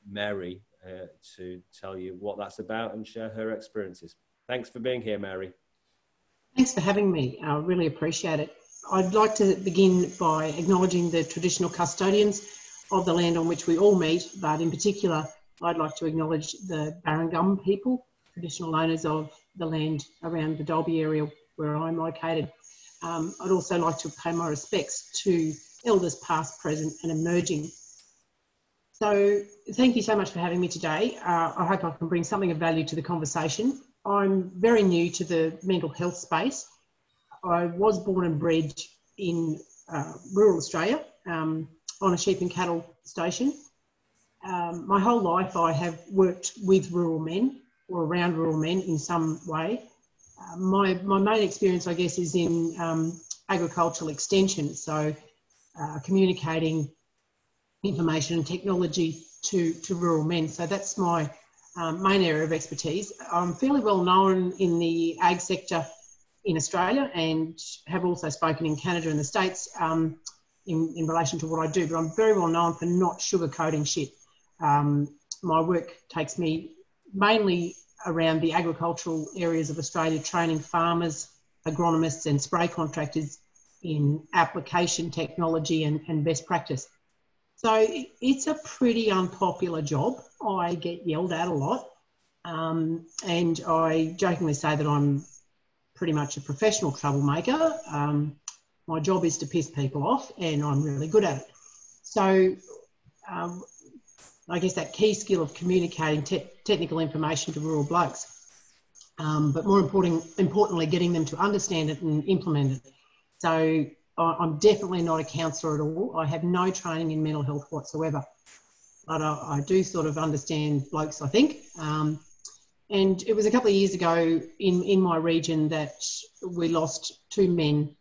A: Mary to tell you what that's about and share her experiences. Thanks for being here, Mary.
E: Thanks for having me. I really appreciate it. I'd like to begin by acknowledging the traditional custodians of the land on which we all meet, but in particular, I'd like to acknowledge the Barangum people, traditional owners of the land around the Daley area where I'm located. I'd also like to pay my respects to elders past, present and emerging. So thank you so much for having me today. I hope I can bring something of value to the conversation. I'm very new to the mental health space. I was born and bred in rural Australia on a sheep and cattle station. My whole life I have worked with rural men or around rural men in some way. My main experience, I guess, is in agricultural extension, so communicating information and technology to rural men. So that's my main area of expertise. I'm fairly well known in the ag sector in Australia and have also spoken in Canada and the States in relation to what I do, but I'm very well known for not sugarcoating shit. my work takes me mainly around the agricultural areas of Australia, training farmers, agronomists and spray contractors in application technology and best practice. So it's a pretty unpopular job. I get yelled at a lot. And I jokingly say that I'm pretty much a professional troublemaker. My job is to piss people off, and I'm really good at it. So I guess that key skill of communicating technical information to rural blokes, but more importantly, getting them to understand it and implement it. So I'm definitely not a counsellor at all. I have no training in mental health whatsoever, but I do sort of understand blokes, I think. And it was a couple of years ago in my region that we lost 2 men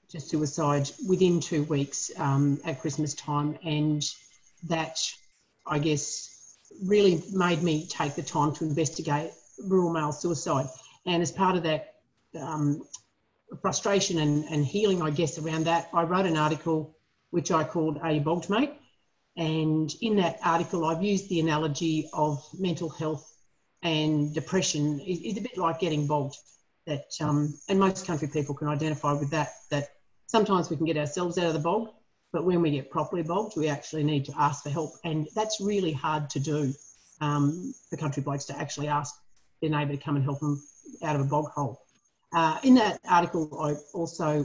E: to suicide within 2 weeks at Christmas time. And that, I guess, really made me take the time to investigate rural male suicide. And as part of that frustration and healing, I guess, around that, I wrote an article which I called A Bogged Mate. And in that article, I've used the analogy of mental health and depression is a bit like getting bogged. That and most country people can identify with that sometimes we can get ourselves out of the bog, but when we get properly bogged, we actually need to ask for help. And that's really hard to do for country blokes to actually ask their neighbour to come and help them out of a bog hole. In that article, I also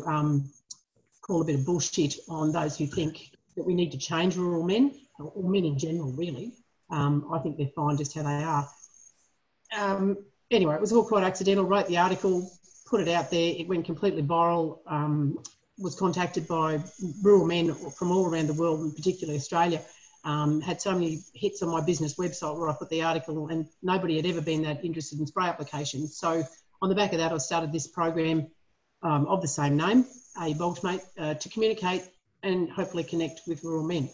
E: call a bit of bullshit on those who think that we need to change rural men, or men in general, really. I think they're fine just how they are. Anyway, it was all quite accidental. Wrote the article, put it out there. It went completely viral. Was contacted by rural men from all around the world, and particularly Australia. Had so many hits on my business website where I put the article, and nobody had ever been that interested in spray applications. So on the back of that, I started this program of the same name, A Bogged Mate, to communicate and hopefully connect with rural men.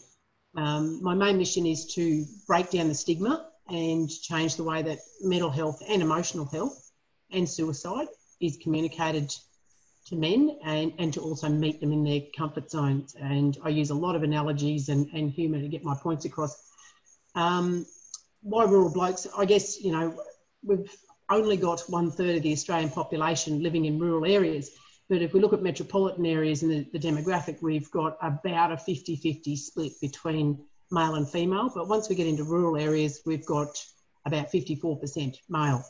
E: My main mission is to break down the stigma and change the way that mental health and emotional health and suicide is communicated to men, and to also meet them in their comfort zones. And I use a lot of analogies and humour to get my points across. Why rural blokes? I guess, you know, we've only got 1/3 of the Australian population living in rural areas. But if we look at metropolitan areas and the demographic, we've got about a 50-50 split between male and female. But once we get into rural areas, we've got about 54% male.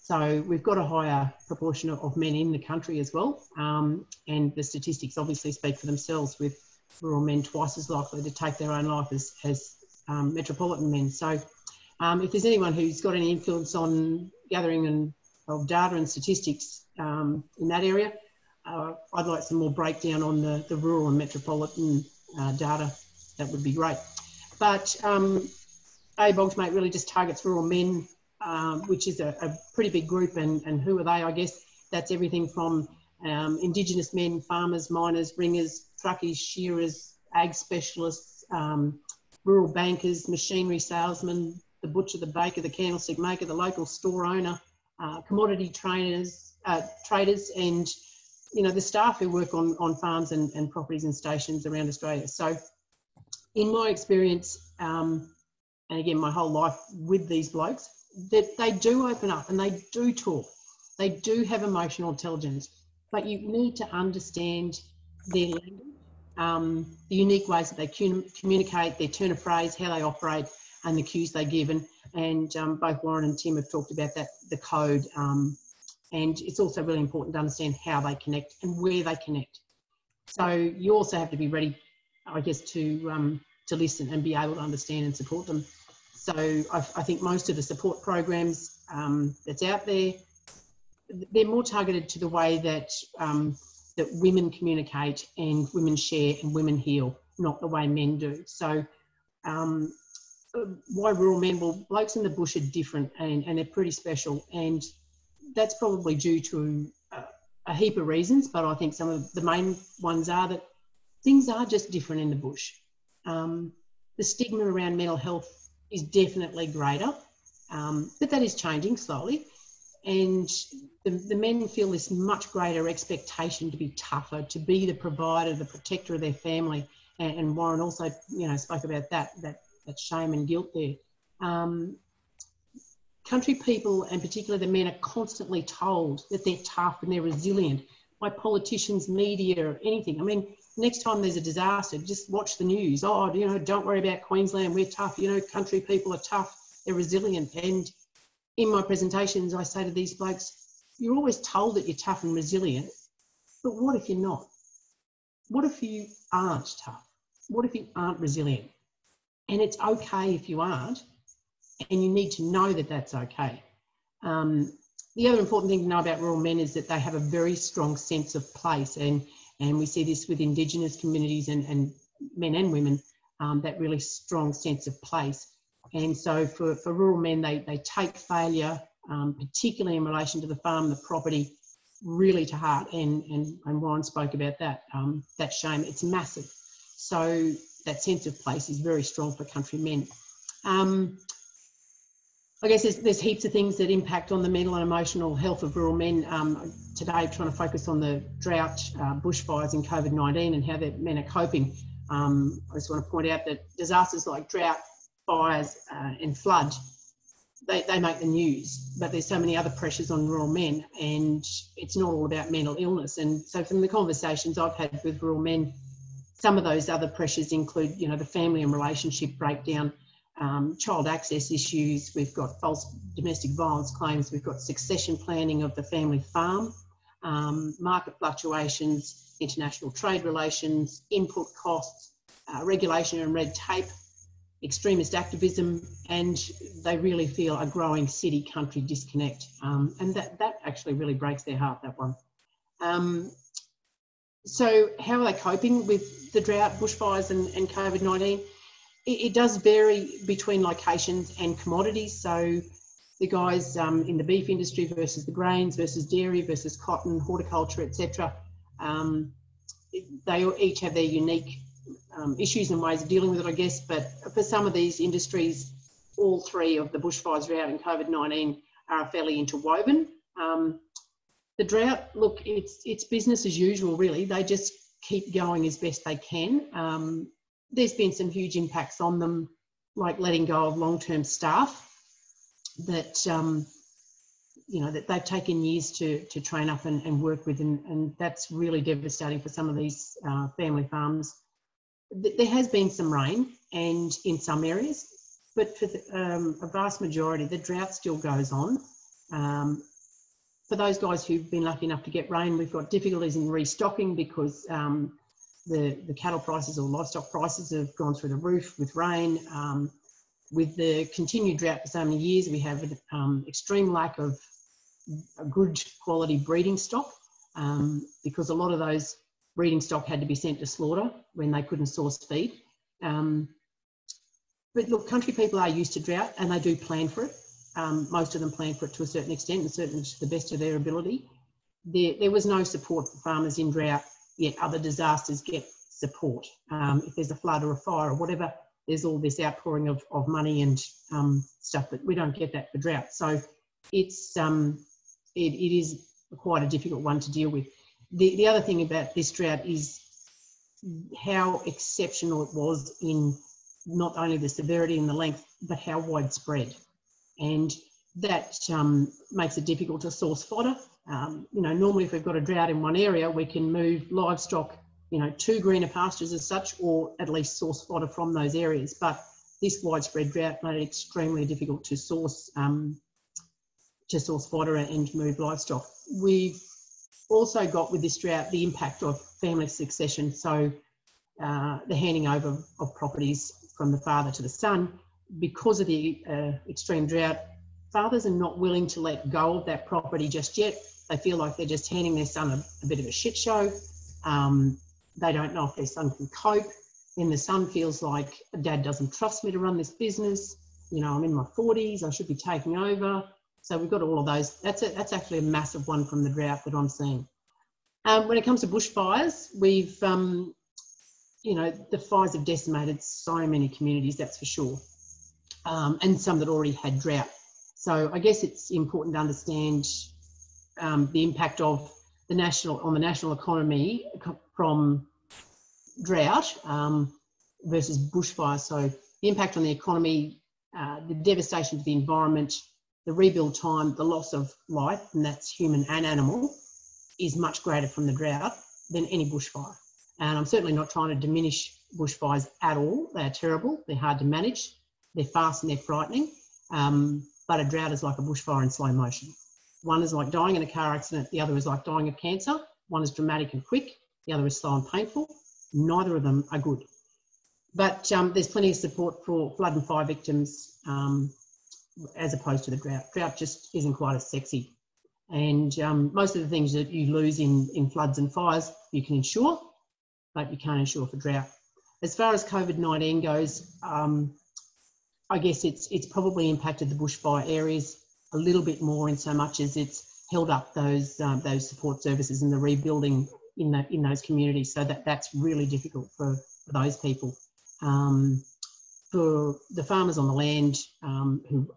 E: So we've got a higher proportion of men in the country as well. And the statistics obviously speak for themselves, with rural men twice as likely to take their own life as metropolitan men. So if there's anyone who's got any influence on gathering of data and statistics in that area, I'd like some more breakdown on the rural and metropolitan data. That would be great. But A Bogged Mate really just targets rural men, which is a pretty big group. And who are they? I guess that's everything from Indigenous men, farmers, miners, ringers, truckies, shearers, ag specialists, rural bankers, machinery salesmen, the butcher, the baker, the candlestick maker, the local store owner, commodity traders, and, you know, the staff who work on farms and properties and stations around Australia. So in my experience, and again, my whole life with these blokes, that they do open up and they do talk. They do have emotional intelligence, but you need to understand their language, the unique ways that they communicate, their turn of phrase, how they operate, and the cues they give. And both Warren and Tim have talked about that, the code. And it's also really important to understand how they connect and where they connect. So you also have to be ready, I guess, to listen and be able to understand and support them. So I think most of the support programs that's out there, they're more targeted to the way that that women communicate and women share and women heal, not the way men do. So why rural men? Well, blokes in the bush are different and they're pretty special, and that's probably due to a heap of reasons, but I think some of the main ones are that things are just different in the bush. The stigma around mental health is definitely greater, but that is changing slowly. And the men feel this much greater expectation to be tougher, to be the provider, the protector of their family. And Warren also, you know, spoke about that shame and guilt there. Country people, and particularly the men, are constantly told that they're tough and they're resilient by politicians, media, anything. I mean, next time there's a disaster, just watch the news. Oh, you know, don't worry about Queensland, we're tough. You know, country people are tough, they're resilient. And in my presentations, I say to these blokes, you're always told that you're tough and resilient, but what if you're not? What if you aren't tough? What if you aren't resilient? And it's okay if you aren't, and you need to know that that's okay. The other important thing to know about rural men is that they have a very strong sense of place, and we see this with Indigenous communities and men and women, that really strong sense of place. And so for rural men, they take failure, particularly in relation to the farm, the property, really to heart, and Warren spoke about that, that shame. It's massive. So that sense of place is very strong for country men. I guess there's heaps of things that impact on the mental and emotional health of rural men. Today, trying to focus on the drought, bushfires and COVID-19 and how the men are coping. I just want to point out that disasters like drought, fires and flood, they make the news, but there's so many other pressures on rural men, and it's not all about mental illness. And so from the conversations I've had with rural men, some of those other pressures include, you know, the family and relationship breakdown, child access issues, we've got false domestic violence claims, we've got succession planning of the family farm, market fluctuations, international trade relations, input costs, regulation and red tape, extremist activism, and they really feel a growing city-country disconnect. And that actually really breaks their heart, that one. So how are they coping with the drought, bushfires and COVID-19? It does vary between locations and commodities. So the guys in the beef industry versus the grains versus dairy versus cotton, horticulture, etc. They each have their unique issues and ways of dealing with it, I guess. But for some of these industries, all three of the bushfires, drought and COVID-19 are fairly interwoven. The drought, look, it's business as usual, really. They just keep going as best they can. There's been some huge impacts on them, like letting go of long-term staff that, you know, that they've taken years to train up and work with, and that's really devastating for some of these family farms. There has been some rain and in some areas, but for a vast majority, the drought still goes on. For those guys who've been lucky enough to get rain, we've got difficulties in restocking because the cattle prices or livestock prices have gone through the roof with rain. With the continued drought for so many years, we have an extreme lack of a good quality breeding stock because a lot of those breeding stock had to be sent to slaughter when they couldn't source feed. But look, country people are used to drought and they do plan for it. Most of them plan for it to a certain extent and certainly to the best of their ability. There was no support for farmers in drought, yet other disasters get support. If there's a flood or a fire or whatever, there's all this outpouring of money and stuff, but we don't get that for drought. So it is quite a difficult one to deal with. The other thing about this drought is how exceptional it was in not only the severity and the length, but how widespread. And that makes it difficult to source fodder. You know, normally if we've got a drought in one area, we can move livestock, you know, to greener pastures as such, or at least source fodder from those areas. But this widespread drought made it extremely difficult to source fodder and move livestock. We've also got with this drought the impact of family succession. So the handing over of properties from the father to the son. Because of the extreme drought, fathers are not willing to let go of that property just yet. They feel like they're just handing their son a bit of a shit show. They don't know if their son can cope. Then the son feels like, Dad doesn't trust me to run this business. You know, I'm in my 40s, I should be taking over. So we've got all of those. That's actually a massive one from the drought that I'm seeing. When it comes to bushfires, we've, you know, the fires have decimated so many communities, that's for sure. And some that already had drought. So I guess it's important to understand the impact of on the national economy from drought versus bushfire. So the impact on the economy, the devastation to the environment, the rebuild time, the loss of life, and that's human and animal, is much greater from the drought than any bushfire. And I'm certainly not trying to diminish bushfires at all. They're terrible, they're hard to manage, they're fast and they're frightening. But a drought is like a bushfire in slow motion. One is like dying in a car accident, the other is like dying of cancer. One is dramatic and quick, the other is slow and painful. Neither of them are good. But there's plenty of support for flood and fire victims as opposed to the drought. Drought just isn't quite as sexy. And most of the things that you lose in floods and fires, you can insure, but you can't insure for drought. As far as COVID-19 goes, I guess it's probably impacted the bushfire areas a little bit more in so much as it's held up those support services and the rebuilding in those communities. So that's really difficult for those people. For the farmers on the land who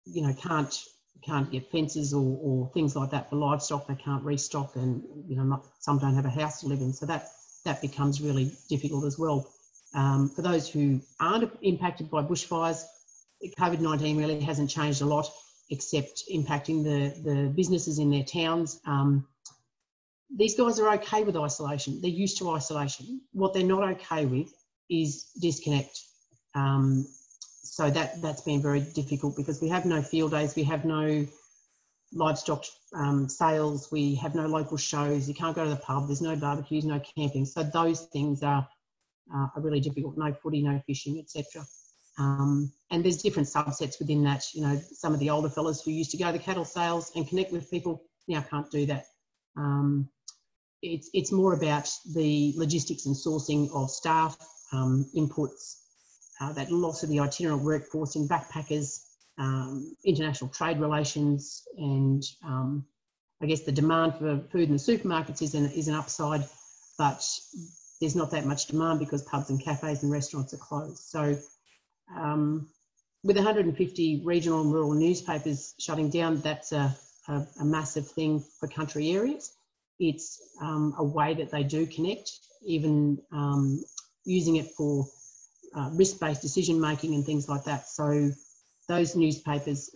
E: you know can't get fences or things like that for livestock, they can't restock, and you know some don't have a house to live in, so that becomes really difficult as well. For those who aren't impacted by bushfires, COVID-19 really hasn't changed a lot, except impacting the businesses in their towns. These guys are okay with isolation. They're used to isolation. What they're not okay with is disconnect. So that's been very difficult because we have no field days, we have no livestock sales, we have no local shows, you can't go to the pub, there's no barbecues, no camping. So those things are really difficult. No footy, no fishing, etc. And there's different subsets within that. You know, some of the older fellas who used to go to the cattle sales and connect with people now can't do that. It's more about the logistics and sourcing of staff, inputs, that loss of the itinerant workforce in backpackers, international trade relations, and I guess the demand for food in the supermarkets is an upside, but there's not that much demand because pubs and cafes and restaurants are closed. So with 150 regional and rural newspapers shutting down, that's a massive thing for country areas. It's a way that they do connect, even using it for risk-based decision making and things like that. So those newspapers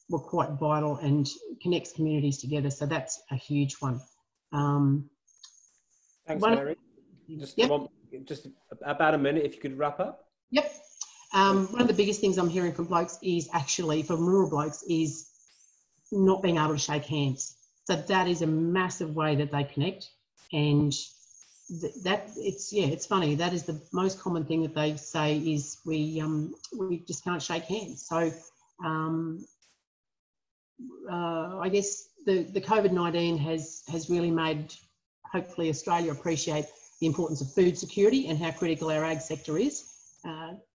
E: were quite vital and connects communities together. So that's a huge one.
A: Thanks, Mary. Just about a minute, if you could wrap up.
E: Yep. One of the biggest things I'm hearing from blokes is actually, from rural blokes, is not being able to shake hands. So that is a massive way that they connect, and it's funny. That is the most common thing that they say is we just can't shake hands. So I guess the COVID-19 has really made hopefully Australia appreciate the importance of food security and how critical our ag sector is.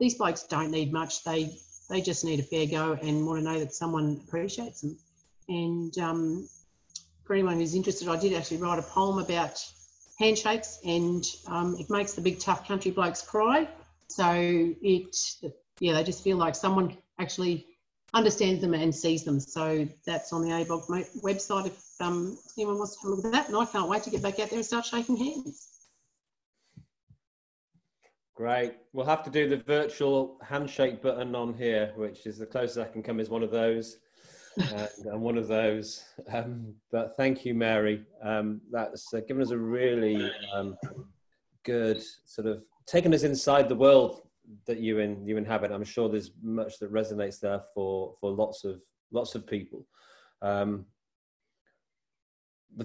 E: These blokes don't need much. They just need a fair go and want to know that someone appreciates them. And for anyone who's interested, I did actually write a poem about handshakes, and it makes the big tough country blokes cry. So they just feel like someone actually understands them and sees them. So that's on the ABOG website if anyone wants to have a look at that. And I can't wait to get back out there and start shaking hands.
A: Great. We'll have to do the virtual handshake button on here, which is the closest I can come is one of those. And one of those. But thank you, Mary. That's given us a really good sort of taken us inside the world that you inhabit. I'm sure there's much that resonates there for lots of people. The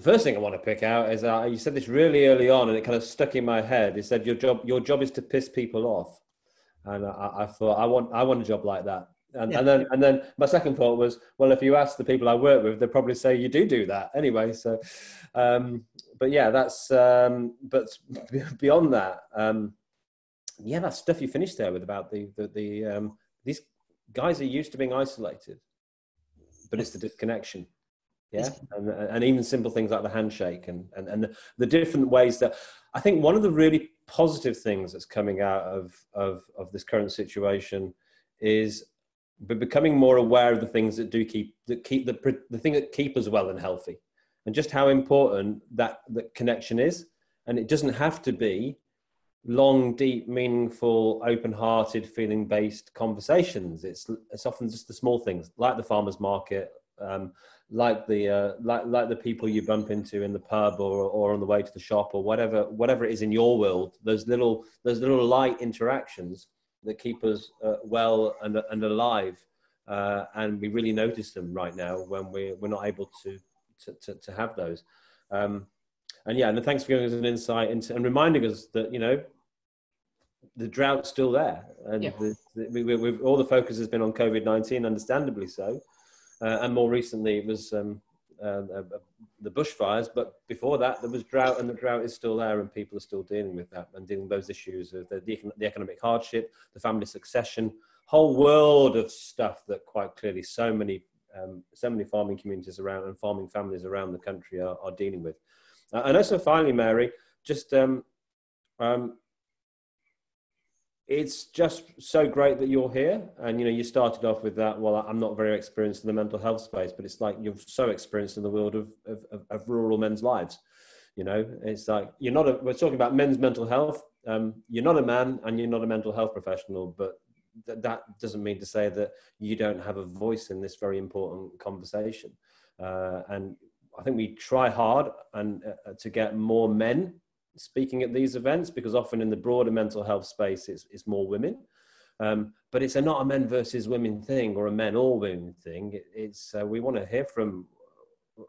A: first thing I want to pick out is you said this really early on, and it kind of stuck in my head. You said your job is to piss people off, and I thought I want a job like that. And then my second thought was, well, if you ask the people I work with, they'll probably say you do that anyway. So, but yeah, that's but beyond that, that stuff you finished there with about these guys are used to being isolated, but it's the disconnection. Yeah, and even simple things like the handshake and the different ways that I think one of the really positive things that's coming out of this current situation is becoming more aware of the things that keep the thing that keep us well and healthy, and just how important that connection is. And it doesn't have to be long, deep, meaningful, open-hearted, feeling-based conversations. It's often just the small things, like the farmers market, like the people you bump into in the pub or on the way to the shop, or whatever it is in your world. Those little light interactions that keep us well and alive, and we really notice them right now when we're not able to have those. And thanks for giving us an insight into and reminding us that, you know, the drought's still there, and we've all the focus has been on COVID-19, understandably so, and more recently it was the bushfires. But before that, there was drought, and the drought is still there, and people are still dealing with that and dealing with those issues of the economic hardship, the family succession, whole world of stuff that quite clearly so many farming communities around and farming families around the country are dealing with. And also, finally, Mary, just it's just so great that you're here. And, you know, you started off with that, well, I'm not very experienced in the mental health space, but it's like you're so experienced in the world of rural men's lives. You know, it's like we're talking about men's mental health. You're not a man and you're not a mental health professional, but that doesn't mean to say that you don't have a voice in this very important conversation. And I think we try hard and to get more men speaking at these events, because often in the broader mental health space it's more women, but it's not a men versus women thing or a men or women thing. It's we want to hear from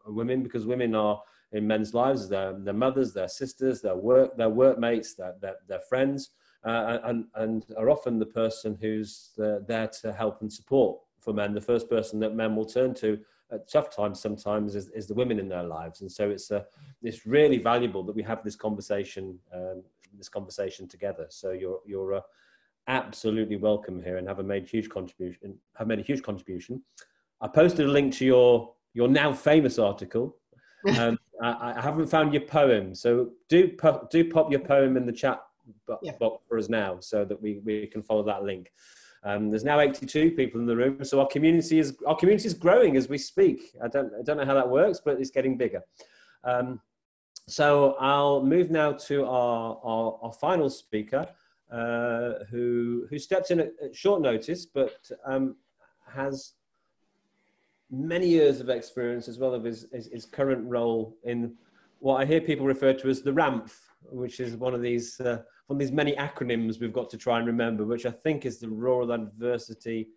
A: women, because women are in men's lives, their mothers, their sisters, their workmates, their friends, and are often the person who's there to help and support for men. The first person that men will turn to at tough times sometimes is the women in their lives. And so it's really valuable that we have this conversation together. So you're absolutely welcome here, and have made a huge contribution. I posted a link to your now famous article. I haven't found your poem, so do pop your poem in the chat box for us now, so that we can follow that link. There's now 82 people in the room, so our community is growing as we speak. I don't know how that works, but it's getting bigger. So I'll move now to our final speaker, who stepped in at short notice, but has many years of experience, as well as his current role in what I hear people refer to as the RAMP, which is one of these many acronyms we've got to try and remember, which I think is the Rural Adversity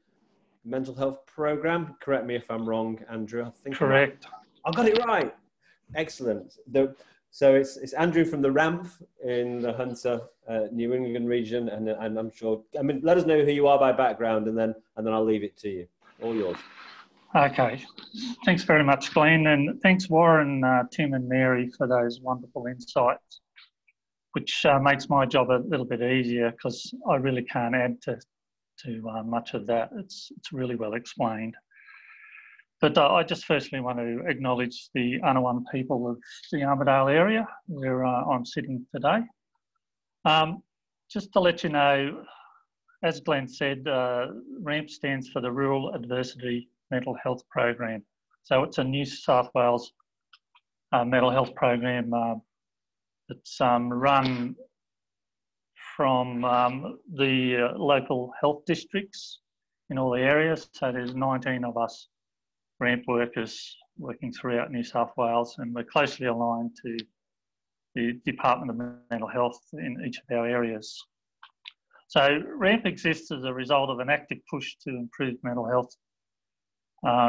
A: Mental Health Program. Correct me if I'm wrong, Andrew. I think
F: correct.
A: I got it right. Excellent. So it's Andrew from the RAMP in the Hunter, New England region, and I'm sure. I mean, let us know who you are by background, and then I'll leave it to you. All yours.
F: Okay. Thanks very much, Glenn, and thanks Warren, Tim, and Mary for those wonderful insights, which makes my job a little bit easier, because I really can't add to much of that. It's really well explained. But I just firstly want to acknowledge the Anawan people of the Armidale area where I'm sitting today. Just to let you know, as Glenn said, RAMP stands for the Rural Adversity Mental Health Program. So it's a New South Wales mental health program that's run from the local health districts in all the areas. So there's 19 of us RAMP workers working throughout New South Wales, and we're closely aligned to the Department of Mental Health in each of our areas. So RAMP exists as a result of an active push to improve mental health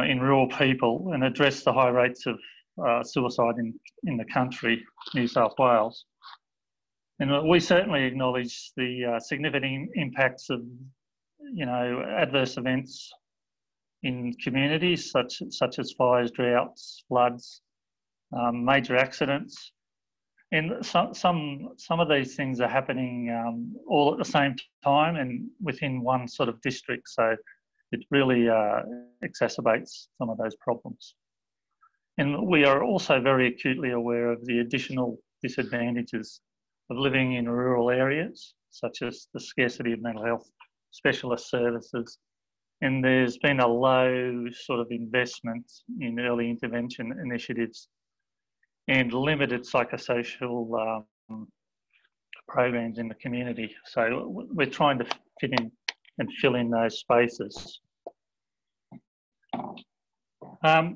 F: in rural people and address the high rates of suicide in the country, New South Wales. And we certainly acknowledge the significant impacts of, adverse events in communities such as fires, droughts, floods, major accidents. And some of these things are happening all at the same time and within one sort of district. So it really exacerbates some of those problems. And we are also very acutely aware of the additional disadvantages of living in rural areas, such as the scarcity of mental health specialist services. And there's been a low sort of investment in early intervention initiatives and limited psychosocial programs in the community. So we're trying to fit in and fill in those spaces. Our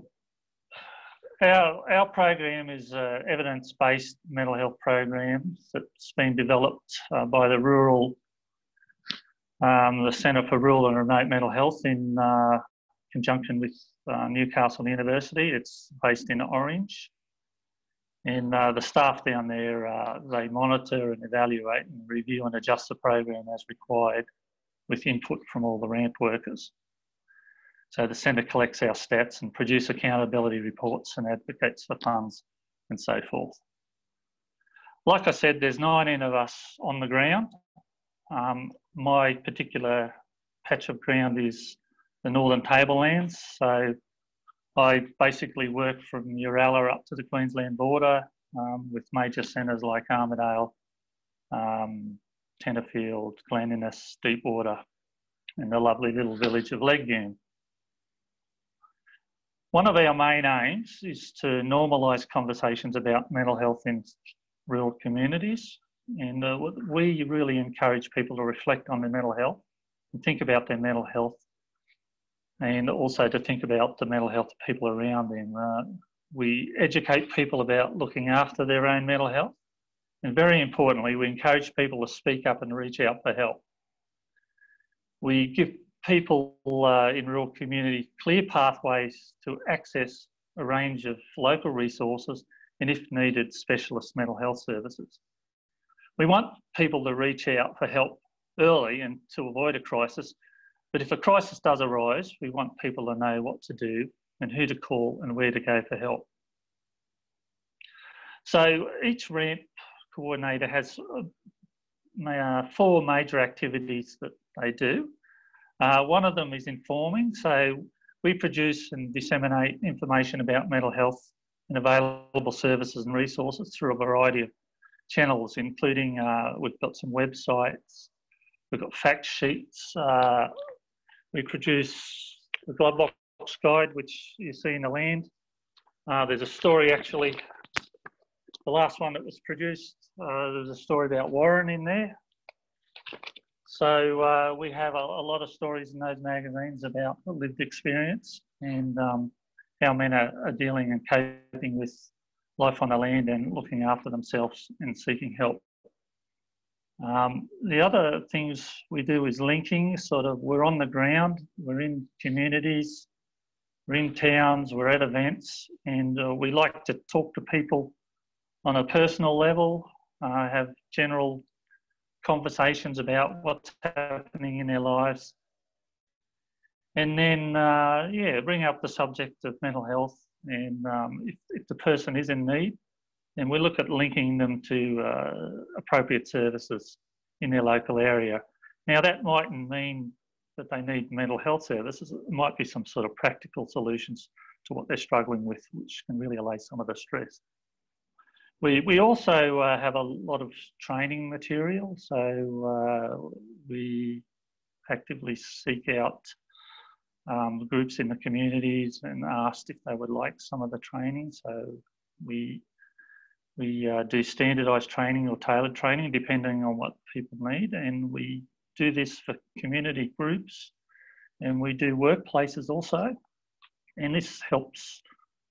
F: program is an evidence-based mental health program that's been developed by the Centre for Rural and Remote Mental Health in conjunction with Newcastle University. It's based in Orange. And the staff down there, they monitor and evaluate and review and adjust the program as required with input from all the ramp workers. So the centre collects our stats and produces accountability reports and advocates for funds and so forth. Like I said, there's 19 of us on the ground. My particular patch of ground is the Northern Tablelands. So I basically work from Uralla up to the Queensland border with major centres like Armidale, Tenterfield, Glen Innes, Deepwater, and the lovely little village of Leghorn. One of our main aims is to normalise conversations about mental health in rural communities. And we really encourage people to reflect on their mental health and think about their mental health, and also to think about the mental health of people around them. We educate people about looking after their own mental health. And very importantly, we encourage people to speak up and reach out for help. We give people in rural community clear pathways to access a range of local resources and, if needed, specialist mental health services. We want people to reach out for help early and to avoid a crisis, but if a crisis does arise, we want people to know what to do and who to call and where to go for help. So each ramp coordinator has 4 major activities that they do. One of them is informing. So we produce and disseminate information about mental health and available services and resources through a variety of channels, including we've got some websites, we've got fact sheets, we produce the Glove Box Guide, which you see in the land. There's a story actually, the last one that was produced, there's a story about Warren in there. So we have a lot of stories in those magazines about the lived experience and how men are dealing and coping with life on the land and looking after themselves and seeking help. The other things we do is linking, we're on the ground, we're in communities, we're in towns, we're at events, and we like to talk to people on a personal level, have general conversations about what's happening in their lives. And then, bring up the subject of mental health. And if the person is in need, then we look at linking them to appropriate services in their local area. Now, that mightn't mean that they need mental health services. It might be some sort of practical solutions to what they're struggling with, which can really allay some of the stress. We also have a lot of training material, so we actively seek out groups in the communities and asked if they would like some of the training. So we do standardised training or tailored training depending on what people need, and we do this for community groups, and we do workplaces also, and this helps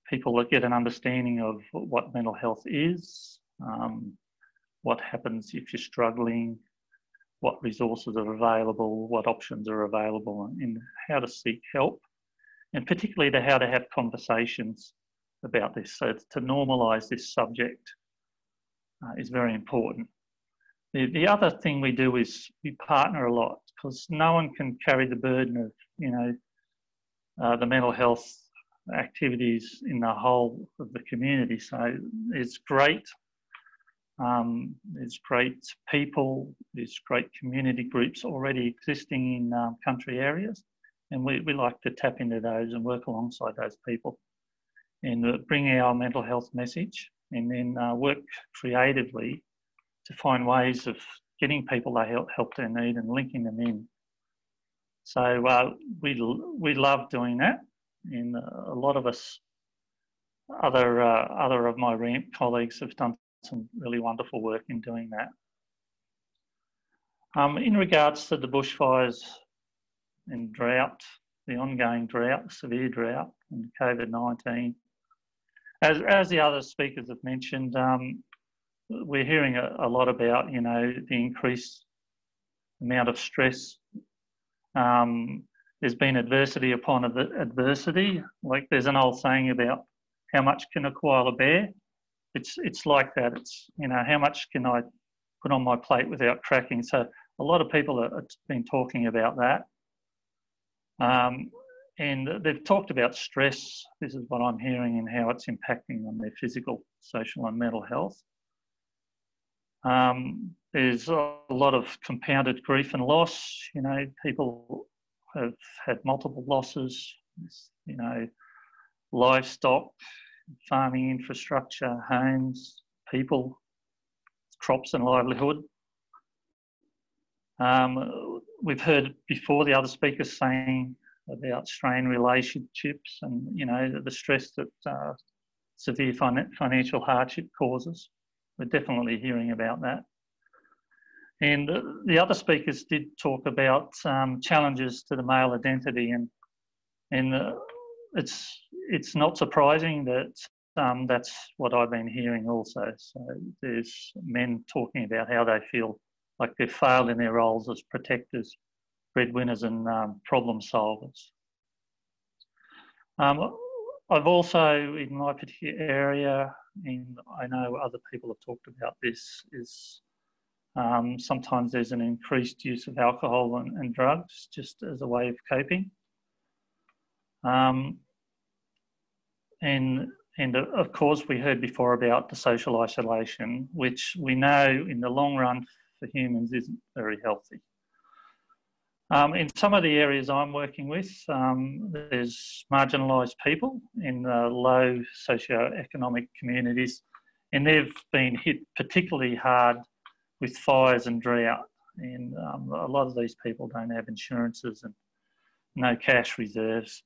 F: people get an understanding of what mental health is, what happens if you're struggling, what resources are available, what options are available, and how to seek help, and particularly to how to have conversations about this. So to normalise this subject is very important. The other thing we do is we partner a lot, because no one can carry the burden of, the mental health activities in the whole of the community. So it's great. There's great people, there's great community groups already existing in country areas, and we like to tap into those and work alongside those people and bring our mental health message, and then work creatively to find ways of getting people the help they need and linking them in. So we love doing that, and a lot of us, other of my ramp colleagues have done some really wonderful work in doing that. In regards to the bushfires and drought, the ongoing drought, severe drought, and COVID-19, as the other speakers have mentioned, we're hearing a lot about, you know, the increased amount of stress. There's been adversity upon adversity. Like there's an old saying about how much can a koala bear? It's like that. It's, you know, how much can I put on my plate without cracking? So a lot of people have been talking about that. And they've talked about stress. This is what I'm hearing, and how it's impacting on their physical, social and mental health. There's a lot of compounded grief and loss. You know, people have had multiple losses, you know, livestock, farming infrastructure, homes, people, crops and livelihood. We've heard before the other speakers saying about strained relationships and, you know, the stress that severe financial hardship causes. We're definitely hearing about that. And the other speakers did talk about challenges to the male identity, and it's not surprising that that's what I've been hearing also. So there's men talking about how they feel like they've failed in their roles as protectors, breadwinners and problem solvers. I've also, in my particular area, and I know other people have talked about this, is sometimes there's an increased use of alcohol and drugs just as a way of coping. And of course, we heard before about the social isolation, which we know in the long run for humans isn't very healthy. In some of the areas I'm working with, there's marginalised people in low socio-economic communities, and they've been hit particularly hard with fires and drought. And a lot of these people don't have insurances and no cash reserves,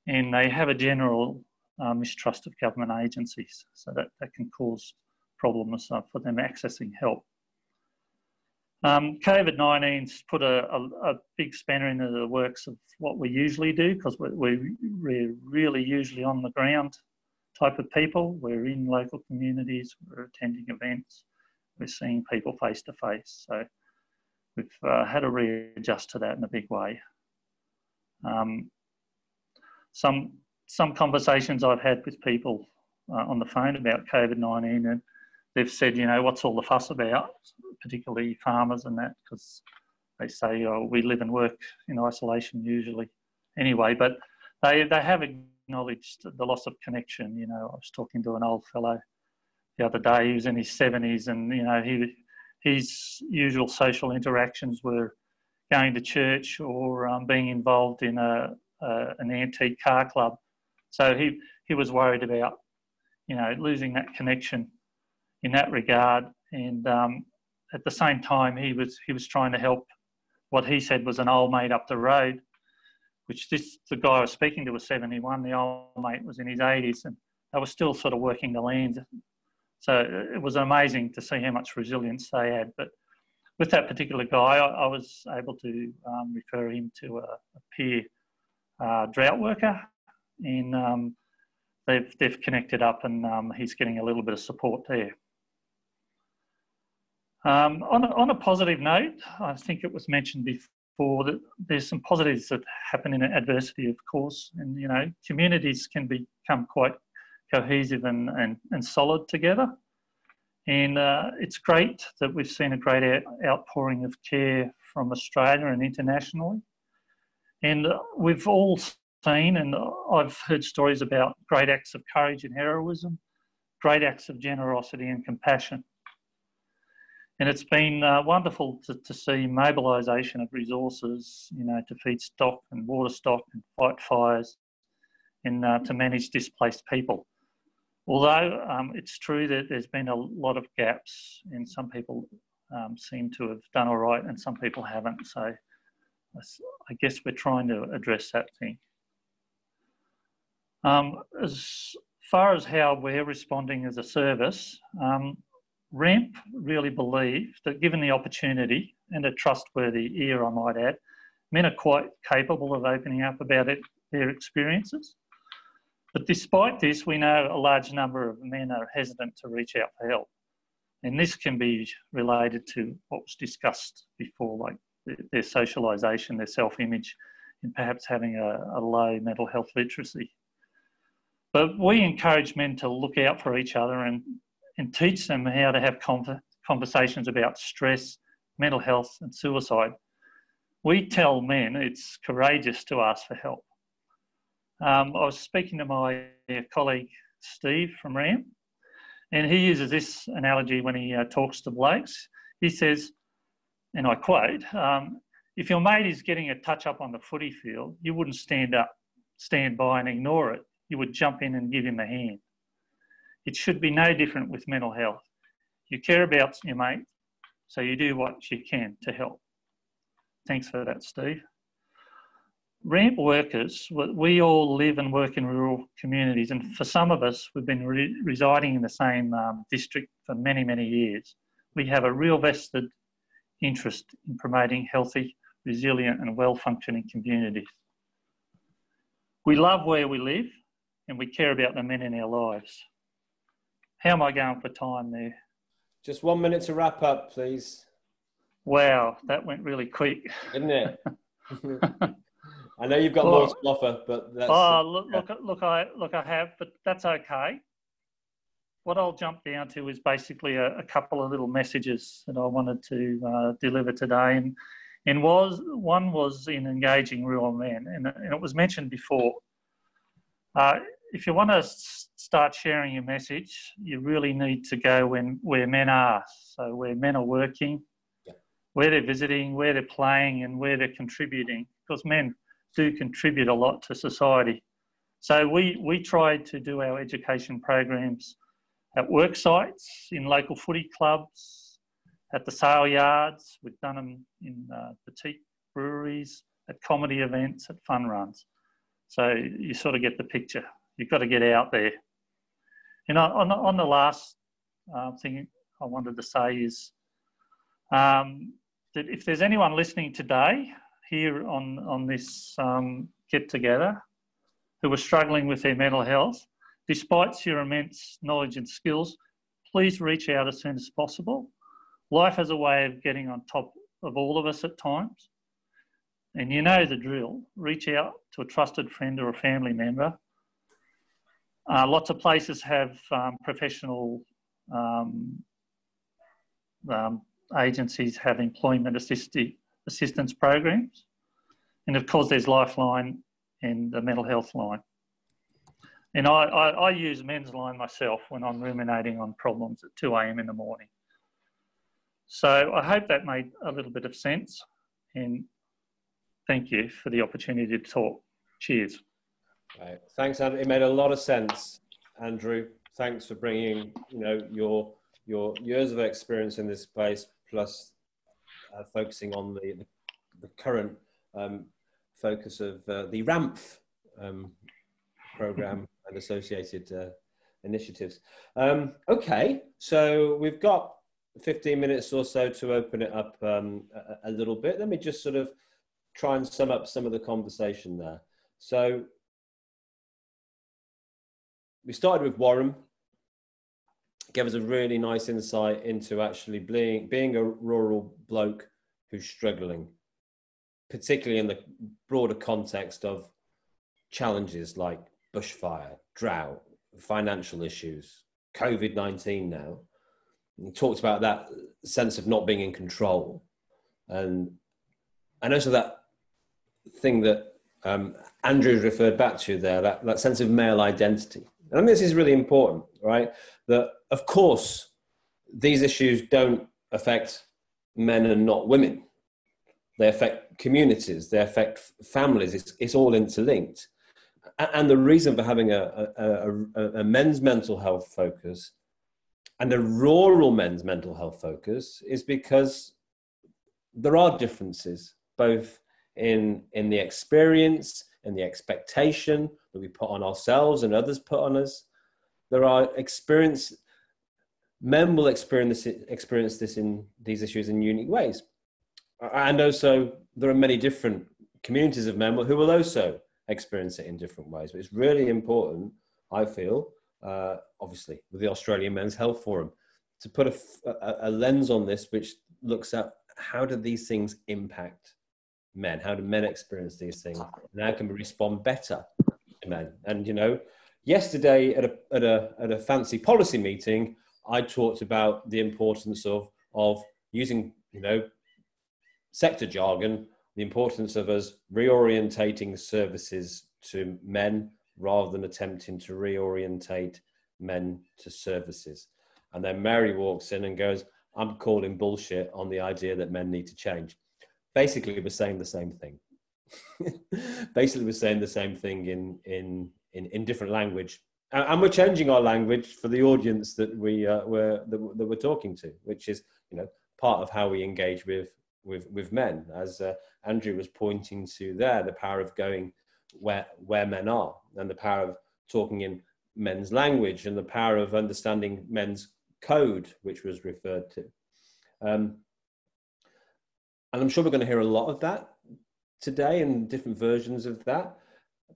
F: and they have a general mistrust of government agencies, so that can cause problems for them accessing help. COVID-19's put a big spanner into the works of what we usually do, because we're really usually on the ground type of people. We're in local communities, we're attending events, we're seeing people face to face. So we've had to readjust to that in a big way. Some conversations I've had with people on the phone about COVID-19, and they've said, you know, what's all the fuss about, particularly farmers and that, because they say, oh, we live and work in isolation usually anyway, but they have acknowledged the loss of connection. You know, I was talking to an old fellow the other day, he was in his 70s, and, you know, his usual social interactions were going to church or being involved in an antique car club. So he was worried about, you know, losing that connection in that regard. And at the same time, he was trying to help what he said was an old mate up the road, which the guy I was speaking to was 71, the old mate was in his 80s, and they were still sort of working the land. So it was amazing to see how much resilience they had. But with that particular guy, I was able to refer him to a peer drought worker, and they've connected up, and he's getting a little bit of support there. On a positive note, I think it was mentioned before that there's some positives that happen in adversity, of course, and, you know, communities can become quite cohesive and solid together. And it's great that we've seen a great outpouring of care from Australia and internationally. And we've all seen, and I've heard stories about great acts of courage and heroism, great acts of generosity and compassion. And it's been wonderful to see mobilisation of resources, you know, to feed stock and water stock and fight fires, and to manage displaced people. Although it's true that there's been a lot of gaps, and some people seem to have done all right and some people haven't. So I guess we're trying to address that thing. As far as how we're responding as a service, RAMP really believe that given the opportunity and a trustworthy ear, I might add. Men are quite capable of opening up about their experiences. But despite this, we know a large number of men are hesitant to reach out for help. And this can be related to what was discussed before, like their socialisation, their self-image, and perhaps having a low mental health literacy. But we encourage men to look out for each other and teach them how to have conversations about stress, mental health and suicide. We tell men it's courageous to ask for help. I was speaking to my colleague Steve from RAM, and he uses this analogy when he talks to blokes. He says, and I quote, if your mate is getting a touch up on the footy field, you wouldn't stand by and ignore it. You would jump in and give him a hand. It should be no different with mental health. You care about your mate, so you do what you can to help. Thanks for that, Steve. Ramp workers, we all live and work in rural communities, and for some of us, we've been residing in the same district for many, many years. We have a real vested interest in promoting healthy, resilient and well-functioning communities. We love where we live and we care about the men in our lives. How am I going for time there?
A: Just 1 minute to wrap up, please.
F: Wow, that went really quick.
A: Didn't it? I know you've got more to offer, but that's...
F: Look, I have, but that's okay. What I'll jump down to is basically a couple of little messages that I wanted to deliver today. And one was in engaging rural men, and it was mentioned before. If you want to start sharing your message, you really need to go where men are. So where men are working, where they're visiting, where they're playing and where they're contributing, because men do contribute a lot to society. So we tried to do our education programs at work sites, in local footy clubs, at the Saal yards. We've done them in boutique breweries, at comedy events, at fun runs. So you sort of get the picture. You've got to get out there. And on the last thing I wanted to say is that if there's anyone listening today here on this get-together who are struggling with their mental health, despite your immense knowledge and skills, please reach out as soon as possible. Life has a way of getting on top of all of us at times. And you know the drill. Reach out to a trusted friend or a family member. Lots of places have professional agencies have employment assistance programs. And of course there's Lifeline and the mental health line. And I use Men's Line myself when I'm ruminating on problems at 2 a.m. in the morning. So I hope that made a little bit of sense, and thank you for the opportunity to talk. Cheers.
A: Right. Thanks, Andrew. It made a lot of sense, Andrew. Thanks for bringing, your years of experience in this space, plus focusing on the current focus of the RAMPF program and associated initiatives. Okay, so we've got 15 minutes or so to open it up a little bit. Let me just sort of try and sum up some of the conversation there. So we started with Warren. Gave us a really nice insight into actually being a rural bloke who's struggling, particularly in the broader context of challenges like bushfire, drought, financial issues, COVID-19 now. And he talked about that sense of not being in control. And also that thing that Andrew referred back to there, that sense of male identity. And I think this is really important, right? That, of course, these issues don't affect men and not women. They affect communities, they affect families, it's all interlinked. And the reason for having a men's mental health focus and a rural men's mental health focus is because there are differences, both in the experience and the expectation that we put on ourselves and others put on us. There are men will experience this in these issues in unique ways. And also, there are many different communities of men who will also experience it in different ways. But it's really important, I feel, obviously, with the Australian Men's Health Forum, to put a lens on this which looks at how do these things impact men? How do men experience these things? And how can we respond better to men? And, you know, yesterday at a fancy policy meeting, I talked about the importance of using, you know, sector jargon, the importance of us reorientating services to men rather than attempting to reorientate men to services. And then Mary walks in and goes, I'm calling bullshit on the idea that men need to change. Basically, we're saying the same thing. Basically, we're saying the same thing in different language. And we're changing our language for the audience that we're talking to, which is, you know, part of how we engage with men, as Andrew was pointing to there, the power of going where men are, and the power of talking in men's language, and the power of understanding men's code, which was referred to. And I'm sure we're going to hear a lot of that today and different versions of that.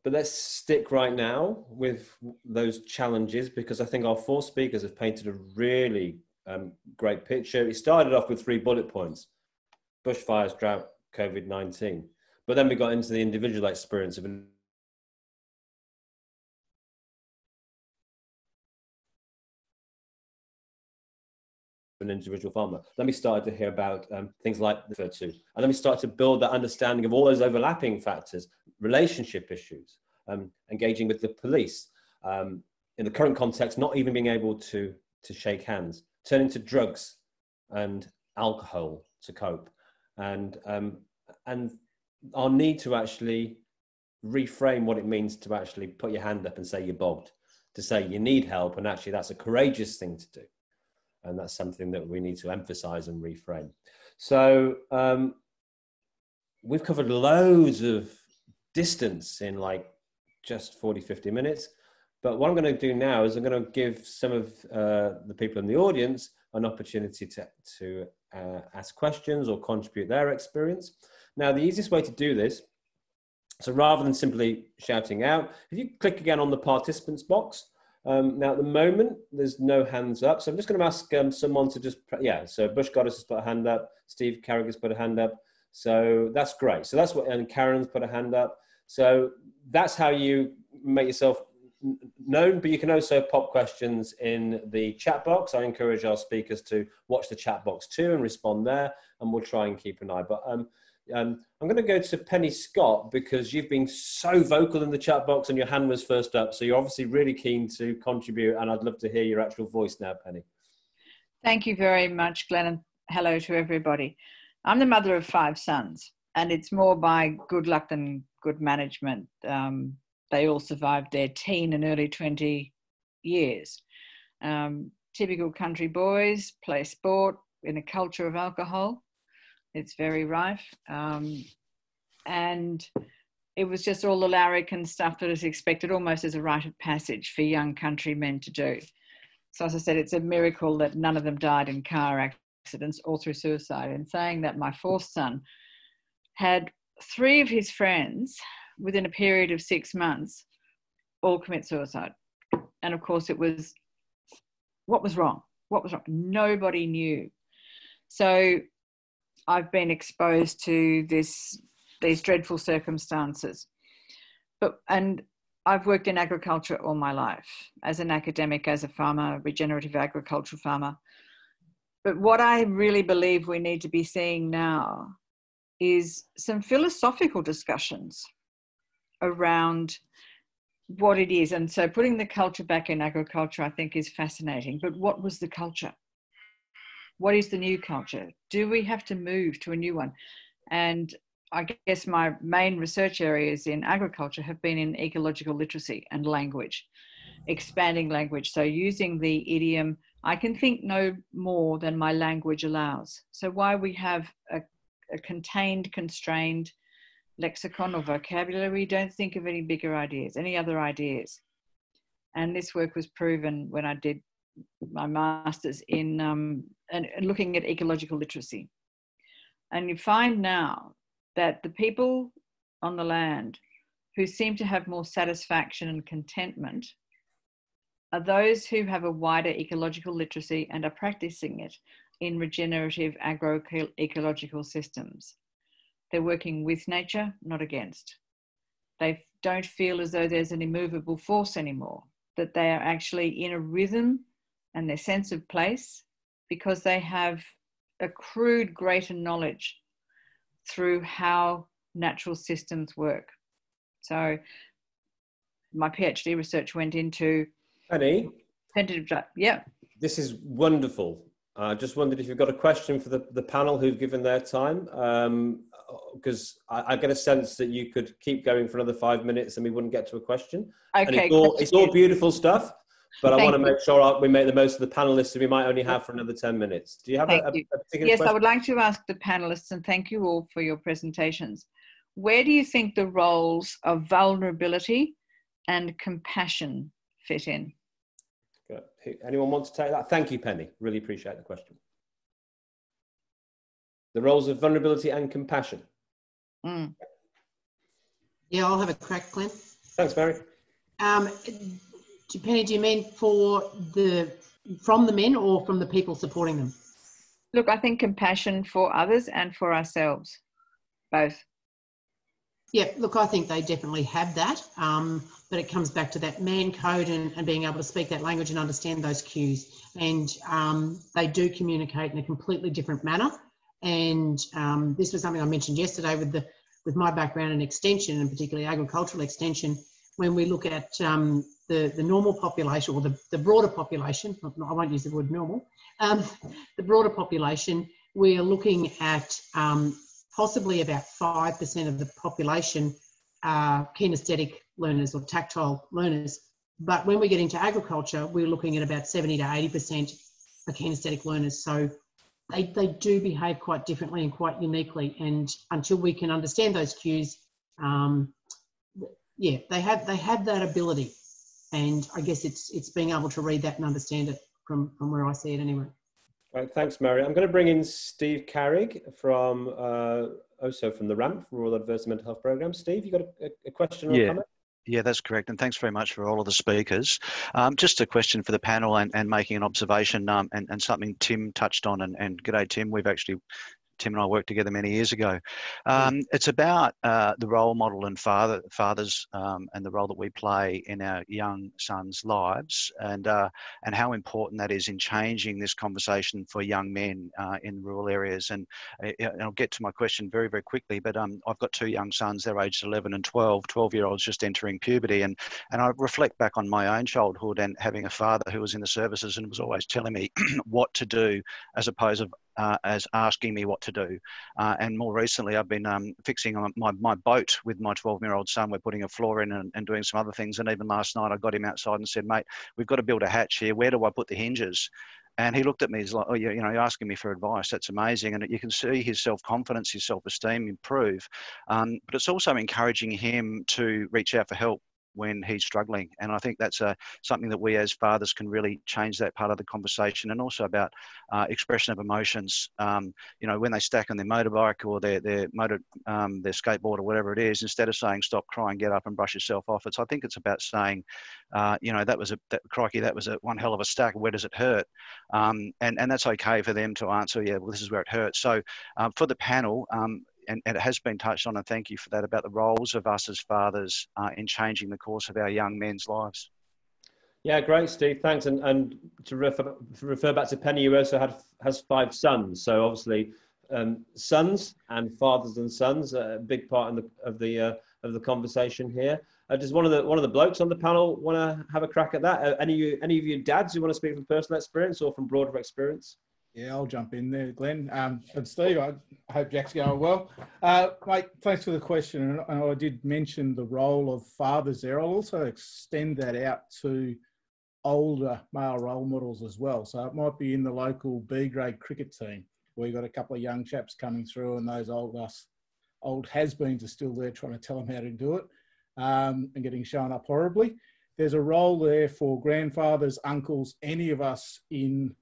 A: But let's stick right now with those challenges, because I think our four speakers have painted a really great picture. It started off with 3 bullet points: bushfires, drought, COVID-19. But then we got into the individual experience of an individual farmer. Then we started to hear about things like the referred to. And then we started to build that understanding of all those overlapping factors, relationship issues, engaging with the police, in the current context, not even being able to shake hands, turning to drugs and alcohol to cope. And our need to actually reframe what it means to actually put your hand up and say you're bogged, to say you need help, and actually that's a courageous thing to do. And that's something that we need to emphasize and reframe. So we've covered loads of distance in like just 40, 50 minutes. But what I'm going to do now is I'm going to give some of the people in the audience an opportunity to ask questions or contribute their experience. Now, the easiest way to do this, so rather than simply shouting out, if you click again on the participants box, now at the moment, there's no hands up. So I'm just going to ask someone to just, so Bush Goddess has put a hand up, Steve Carrick has put a hand up. So that's great. So that's what, and Karen's put a hand up. So that's how you make yourself known, but you can also pop questions in the chat box. I encourage our speakers to watch the chat box too and respond there, and we'll try and keep an eye. But I'm going to go to Penny Scott, because you've been so vocal in the chat box and your hand was first up. So you're obviously really keen to contribute, and I'd love to hear your actual voice now, Penny. Thank you very much, Glenn, and hello to everybody. I'm the mother of 5 sons, and it's more by good luck than good management. They all survived their teen and early 20 years. Typical country boys, play sport in a culture of alcohol. It's very rife. And it was just all the larrikin stuff that is expected almost as a rite of passage for young country men to do. So as I said, it's a miracle that none of them died in car accidents or through suicide. And saying that, my 4th son had 3 of his friends within a period of 6 months all commit suicide. And of course it was, what was wrong? What was wrong? Nobody knew. So I've been exposed to these dreadful circumstances. And I've worked in agriculture all my life, as an academic, as a farmer, regenerative agricultural farmer. But what I really believe we need to be seeing now is some philosophical discussions around what it is. And so putting the culture back in agriculture, I think, is fascinating. But what was the culture? What is the new culture? Do we have to move to a new one? And I guess my main research areas in agriculture have been in ecological literacy and language, expanding language. So using the idiom, I can think no more than my language allows. So why we have a contained, constrained lexicon or vocabulary, we don't think of any bigger ideas, any other ideas. And this work was proven when I did my master's in and looking at ecological literacy.
G: And you find now that the people on the land who seem to have more satisfaction and contentment are those who have a wider ecological literacy and are practicing it in regenerative agroecological systems. They're working with nature, not against. They don't feel as though there's an immovable force anymore, that they are actually in a rhythm and their sense of place because they have accrued greater knowledge through how natural systems work. So my PhD research went into
A: Penny,
G: yeah.
A: this is wonderful. I just wondered if you've got a question for the panel who've given their time, because I get a sense that you could keep going for another 5 minutes and we wouldn't get to a question.
G: Okay,
A: and it's all beautiful stuff, but I want to make sure we make the most of the panelists who we might only have for another 10 minutes. Do you have a particular
G: Yes,
A: question?
G: I would like to ask the panelists, and thank you all for your presentations. Where do you think the roles of vulnerability and compassion fit in?
A: Anyone want to take that? Thank you, Penny. Really appreciate the question. The roles of vulnerability and compassion.
E: Yeah, I'll have a crack, Glenn.
A: Thanks, Mary.
E: Penny, do you mean from the men or from the people supporting them?
G: Look, I think compassion for others and for ourselves, both.
E: Yeah, look, I think they definitely have that, but it comes back to that man code and being able to speak that language and understand those cues. And they do communicate in a completely different manner. And this was something I mentioned yesterday with my background in extension, and particularly agricultural extension. When we look at the normal population, or the broader population, I won't use the word normal, the broader population, we're looking at possibly about 5% of the population are kinesthetic learners or tactile learners. But when we get into agriculture, we're looking at about 70 to 80% are kinesthetic learners. So they do behave quite differently and quite uniquely. And until we can understand those cues, yeah, they have that ability. And I guess it's being able to read that and understand it from where I see it anyway.
A: Right, thanks, Mary. I'm going to bring in Steve Carrig from also from the RAMP, Rural Adversity Mental Health Programme. Steve, you got a question or a comment?
H: Yeah, that's correct. And thanks very much for all of the speakers. Just a question for the panel and making an observation and something Tim touched on. And g'day, Tim. Tim and I worked together many years ago. It's about the role model and fathers and the role that we play in our young sons' lives, and how important that is in changing this conversation for young men in rural areas. And I'll get to my question very, very quickly, but I've got two young sons. They're aged 11 and 12, 12-year-olds just entering puberty. And I reflect back on my own childhood and having a father who was in the services and was always telling me what to do as opposed to as asking me what to do. And more recently, I've been fixing my boat with my 12-year-old son. We're putting a floor in and doing some other things. And even last night, I got him outside and said, mate, we've got to build a hatch here. Where do I put the hinges? And he looked at me, he's like, oh, you know, you're asking me for advice. That's amazing. And you can see his self-confidence, his self-esteem improve. But it's also encouraging him to reach out for help when he's struggling. And I think that's something that we as fathers can really change that part of the conversation, and also about expression of emotions. You know, when they stack on their motorbike or their skateboard or whatever it is, instead of saying, stop crying, get up and brush yourself off. I think it's about saying, you know, crikey, that was one hell of a stack. Where does it hurt? And that's okay for them to answer, yeah, well, this is where it hurts. So for the panel, and it has been touched on, and thank you for that, about the roles of us as fathers in changing the course of our young men's lives.
A: Yeah, great, Steve. Thanks. And to refer back to Penny, you also has 5 sons. So obviously, sons and fathers and sons are a big part of the conversation here. Does one of the blokes on the panel want to have a crack at that? Any of you dads who want to speak from personal experience or from broader experience?
D: Yeah, I'll jump in there, Glenn. And Steve, I hope Jack's going well. Mate, thanks for the question. And I did mention the role of fathers there. I'll also extend that out to older male role models as well. So it might be in the local B-grade cricket team, where you've got a couple of young chaps coming through, and those old has-beens are still there trying to tell them how to do it, and getting shown up horribly. There's a role there for grandfathers, uncles, any of us in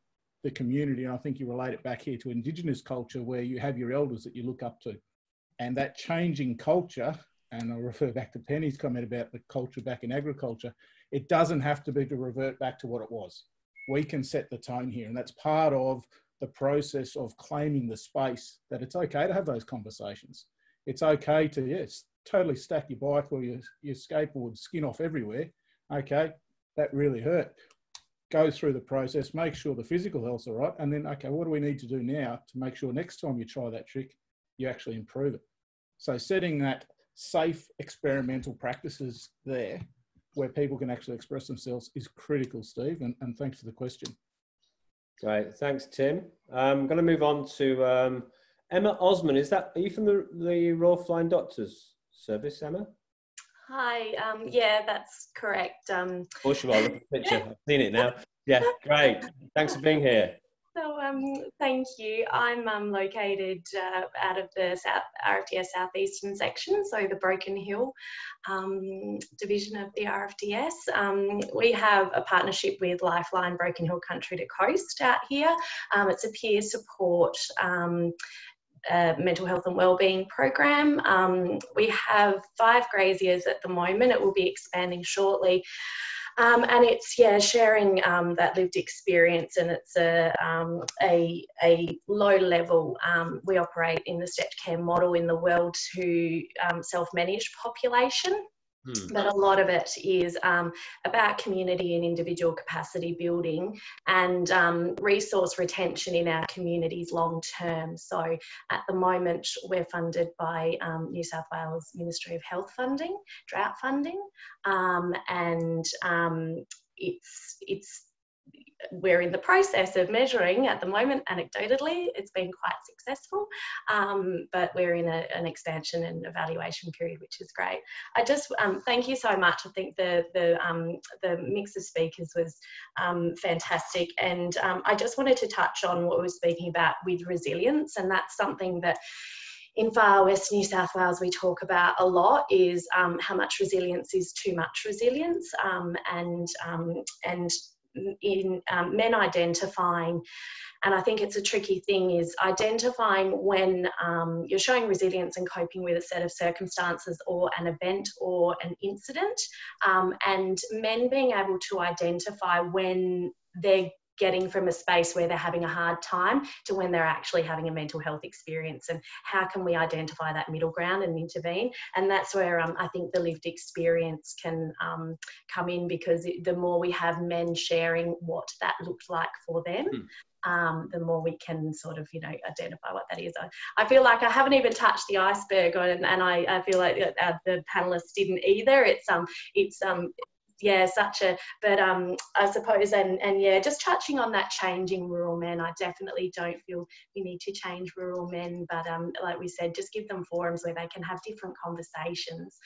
D: the community. And I think you relate it back here to Indigenous culture, where you have your elders that you look up to. And that changing culture, and I'll refer back to Penny's comment about the culture back in agriculture, it doesn't have to be to revert back to what it was. We can set the tone here, and that's part of the process of claiming the space, that it's okay to have those conversations. It's okay to, yes, totally stack your bike or your skateboard, skin off everywhere. Okay, that really hurt. Go through the process, make sure the physical health's all right, and then, okay, what do we need to do now to make sure next time you try that trick, you actually improve it? So setting that safe experimental practices there where people can actually express themselves is critical, Steve, and thanks for the question.
A: Great, thanks, Tim. I'm going to move on to Emma Osman. Are you from the Royal Flying Doctors Service, Emma?
I: Hi, yeah, that's correct.
A: Oh, sure, look at the picture. I've seen it now. Yeah, great. Thanks for being here.
I: So, thank you. I'm located out of the RFDS Southeastern section, so the Broken Hill division of the RFDS. We have a partnership with Lifeline Broken Hill Country to Coast out here. It's a peer support mental health and wellbeing program. We have 5 graziers at the moment. It will be expanding shortly. And it's, sharing that lived experience, and it's a low level, we operate in the stepped care model in the world to self-managed population. But a lot of it is about community and individual capacity building and resource retention in our communities long term. So at the moment, we're funded by New South Wales Ministry of Health funding, Drought funding, and we're in the process of measuring at the moment. Anecdotally, it's been quite successful, but we're in an expansion and evaluation period, which is great. I just thank you so much. I think the mix of speakers was fantastic, and I just wanted to touch on what we were speaking about with resilience, and that's something that in far west New South Wales we talk about a lot, is how much resilience is too much resilience, and in men identifying, and I think it's a tricky thing, is identifying when you're showing resilience and coping with a set of circumstances or an event or an incident, and men being able to identify when they're getting from a space where they're having a hard time to when they're actually having a mental health experience, and how can we identify that middle ground and intervene. And that's where I think the lived experience can come in, because the more we have men sharing what that looked like for them, the more we can sort of, identify what that is. I feel like I haven't even touched the iceberg, and I feel like the panelists didn't either. But I suppose, and just touching on that changing rural men, I definitely don't feel we need to change rural men, but like we said, just give them forums where they can have different conversations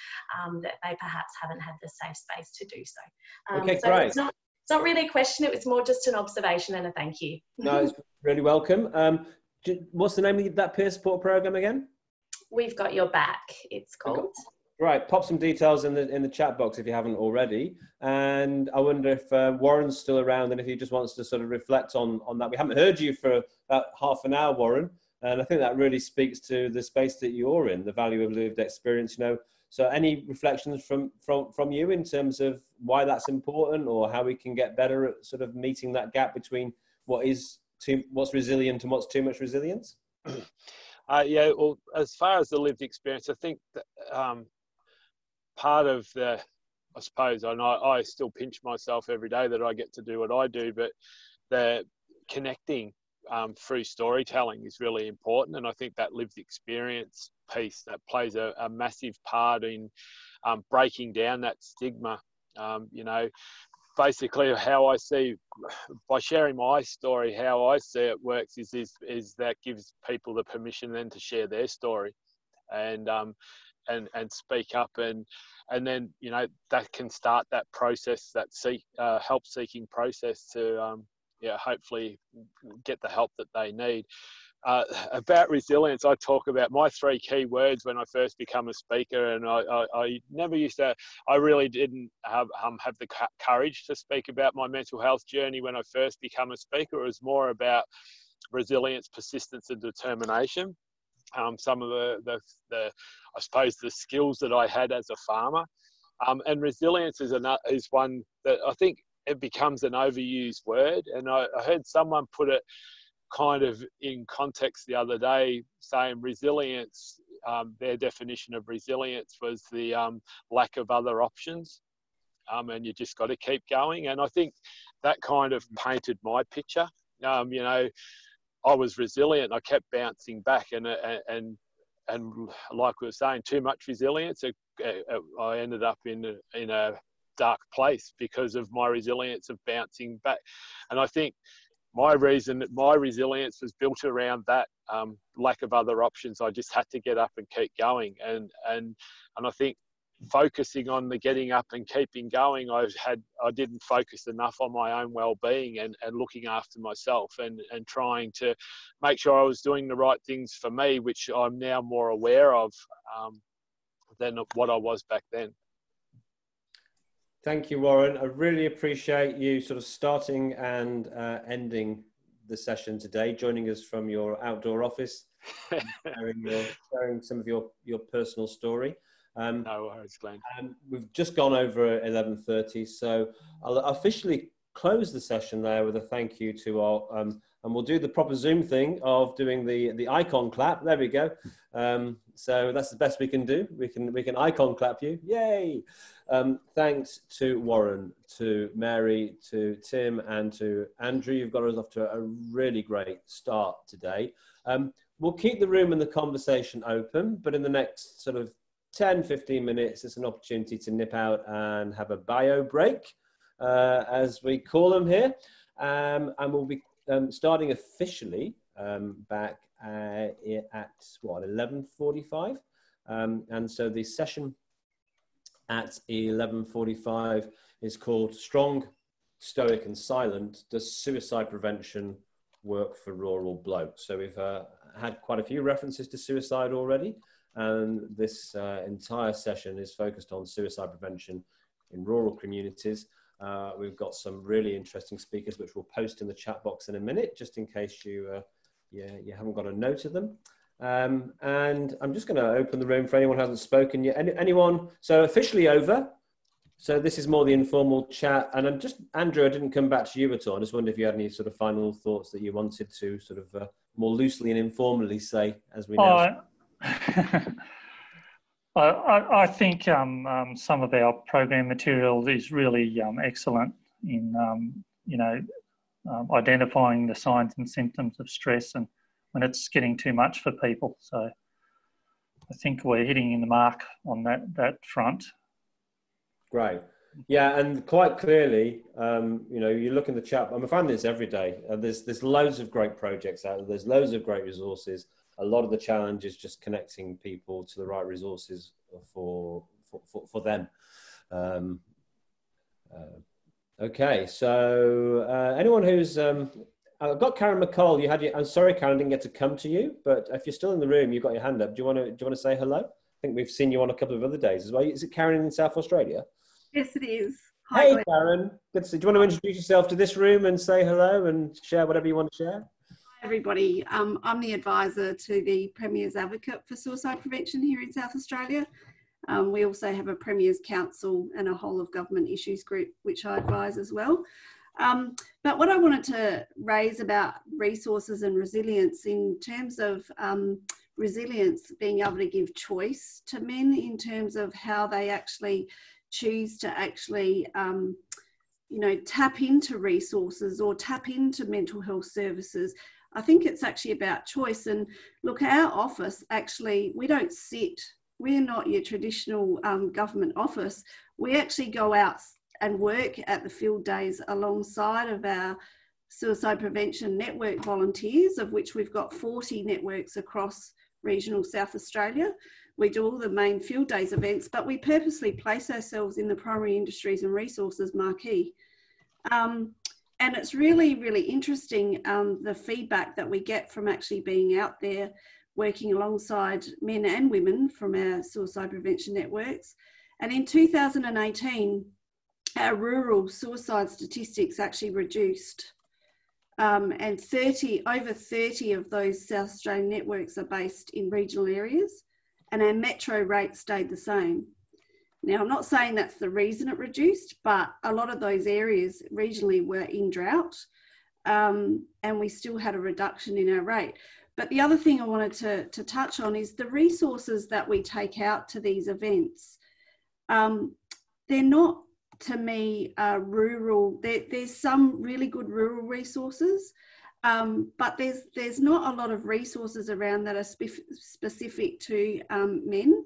I: that they perhaps haven't had the safe space to do so.
A: Okay,
I: so
A: great.
I: It's not really a question, it was more just an observation and a thank you.
A: No, it's really welcome. What's the name of that peer support program again?
I: We've Got Your Back, it's called.
A: Right, pop some details in the chat box if you haven't already. And I wonder if Warren's still around and if he just wants to sort of reflect on that. We haven't heard you for about half an hour, Warren, and I think that really speaks to the space that you're in, the value of lived experience. So any reflections from you in terms of why that's important, or how we can get better at sort of meeting that gap between what's resilient and what's too much resilience?
C: Well, as far as the lived experience, I think that, part of I suppose, and I still pinch myself every day that I get to do what I do, but the connecting through storytelling is really important. And I think that lived experience piece, that plays a massive part in breaking down that stigma. Basically how I see, by sharing my story, how I see it works is that gives people the permission then to share their story and speak up, and then that can start that process, that help seeking process to hopefully get the help that they need. about resilience, I talk about my 3 key words when I first become a speaker, and I never used to, I really didn't have the courage to speak about my mental health journey when I first became a speaker. It was more about resilience, persistence and determination. Some of the I suppose the skills that I had as a farmer, and resilience is one that I think it becomes an overused word, and I heard someone put it kind of in context the other day, saying resilience, their definition of resilience was the lack of other options, and you just got to keep going. And I think that kind of painted my picture. You know, I was resilient. I kept bouncing back, and like we were saying, too much resilience. I ended up in a dark place because of my resilience of bouncing back. And I think my resilience was built around that lack of other options. I just had to get up and keep going. And I think focusing on the getting up and keeping going, I didn't focus enough on my own well-being and looking after myself and trying to make sure I was doing the right things for me, which I'm now more aware of than what I was back then.
A: Thank you, Warren. I really appreciate you sort of starting and ending the session today, joining us from your outdoor office, sharing some of your personal story.
C: No worries, Glenn.
A: We've just gone over at 11:30, so I'll officially close the session there with a thank you to our, and we'll do the proper Zoom thing of doing the icon clap. There we go. So that's the best we can do. We can icon clap you. Yay! Thanks to Warren, to Mary, to Tim, and to Andrew. You've got us off to a really great start today. We'll keep the room and the conversation open, but in the next sort of 10-15 minutes, it's an opportunity to nip out and have a bio break, as we call them here. And we'll be starting officially back at what, 11:45, and so the session at 11:45 is called "Strong, Stoic and Silent: Does Suicide Prevention Work for Rural Blokes?" So we've had quite a few references to suicide already, and this entire session is focused on suicide prevention in rural communities. We've got some really interesting speakers, which we'll post in the chat box in a minute, just in case you haven't got a note of them. And I'm just going to open the room for anyone who hasn't spoken yet. Anyone? So officially over. So this is more the informal chat. And I'm just, Andrew, I didn't come back to you at all. I just wondered if you had any sort of final thoughts that you wanted to sort of more loosely and informally say as we now.
F: I think some of our program material is really excellent in, identifying the signs and symptoms of stress and when it's getting too much for people. So I think we're hitting in the mark on that front.
A: Great. Yeah, and quite clearly, you look in the chat, I'm finding this every day. There's loads of great projects out there. There's loads of great resources. A lot of the challenge is just connecting people to the right resources for them. Okay, so anyone who's I've got Karen McCall. I'm sorry, Karen, didn't get to come to you, but if you're still in the room, you've got your hand up. Do you want to say hello? I think we've seen you on a couple of other days as well. Is it Karen in South Australia?
J: Yes, it is. Hi,
A: hey,
J: Glenn.
A: Karen. Good to see you. Do you want to introduce yourself to this room and say hello and share whatever you want to share?
J: Hi, everybody. I'm the advisor to the Premier's Advocate for Suicide Prevention here in South Australia. We also have a Premier's Council and a whole of government issues group, which I advise as well. But what I wanted to raise about resources and resilience in terms of resilience being able to give choice to men in terms of how they actually choose to actually, tap into resources or tap into mental health services. I think it's actually about choice. And look, our office actually, we're not your traditional government office. We actually go out and work at the field days alongside of our suicide prevention network volunteers, of which we've got 40 networks across regional South Australia. We do all the main field days events, but we purposely place ourselves in the primary industries and resources marquee. And it's really, really interesting, the feedback that we get from actually being out there working alongside men and women from our suicide prevention networks. And in 2018, our rural suicide statistics actually reduced. And over 30 of those South Australian networks are based in regional areas, and our metro rate stayed the same. Now, I'm not saying that's the reason it reduced, but a lot of those areas regionally were in drought, and we still had a reduction in our rate. But the other thing I wanted to touch on is the resources that we take out to these events. They're not, to me, rural. There's some really good rural resources, but there's not a lot of resources around that are specific to men.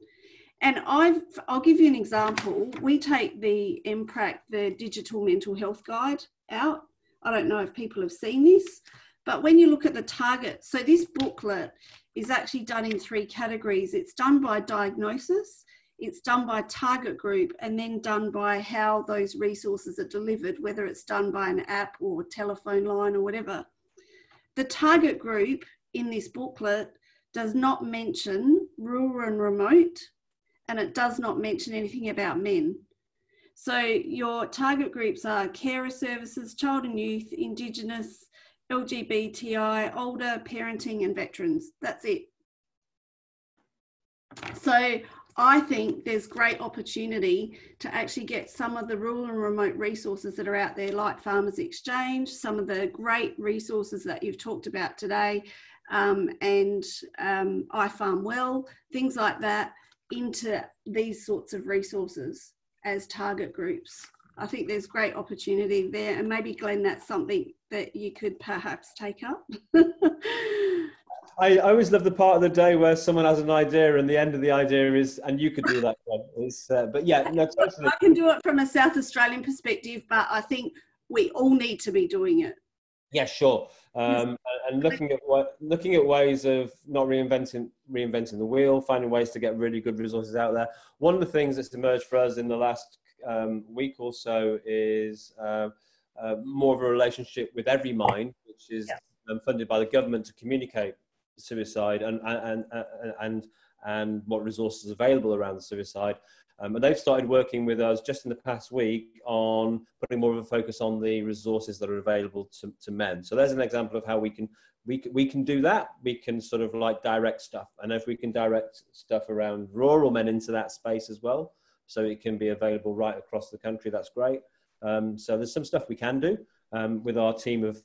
J: And I'll give you an example. We take the MPRAC, the Digital Mental Health Guide, out. I don't know if people have seen this, but when you look at the target, so this booklet is actually done in 3 categories. It's done by diagnosis, it's done by target group, and then done by how those resources are delivered, whether it's done by an app or telephone line or whatever. The target group in this booklet does not mention rural and remote, and it does not mention anything about men. So your target groups are carer services, child and youth, Indigenous, LGBTI, older, parenting, and veterans. That's it. So I think there's great opportunity to actually get some of the rural and remote resources that are out there, like Farmers Exchange, some of the great resources that you've talked about today, and I Farm Well, things like that, into these sorts of resources as target groups. I think there's great opportunity there, and maybe, Glenn, that's something that you could perhaps take up.
A: I always love the part of the day where someone has an idea and the end of the idea is, and you could do that. But yeah, no, totally.
J: I can do it from a South Australian perspective, but I think we all need to be doing it.
A: Yeah, sure. And looking at ways of not reinventing the wheel, finding ways to get really good resources out there. One of the things that's emerged for us in the last week or so is more of a relationship with Every Mind, which is funded by the government to communicate suicide and what resources are available around suicide. And they've started working with us just in the past week on putting more of a focus on the resources that are available to men. So there's an example of how we can do that. We can sort of like direct stuff. And if we can direct stuff around rural men into that space as well, so it can be available right across the country, that's great. So there's some stuff we can do with our team of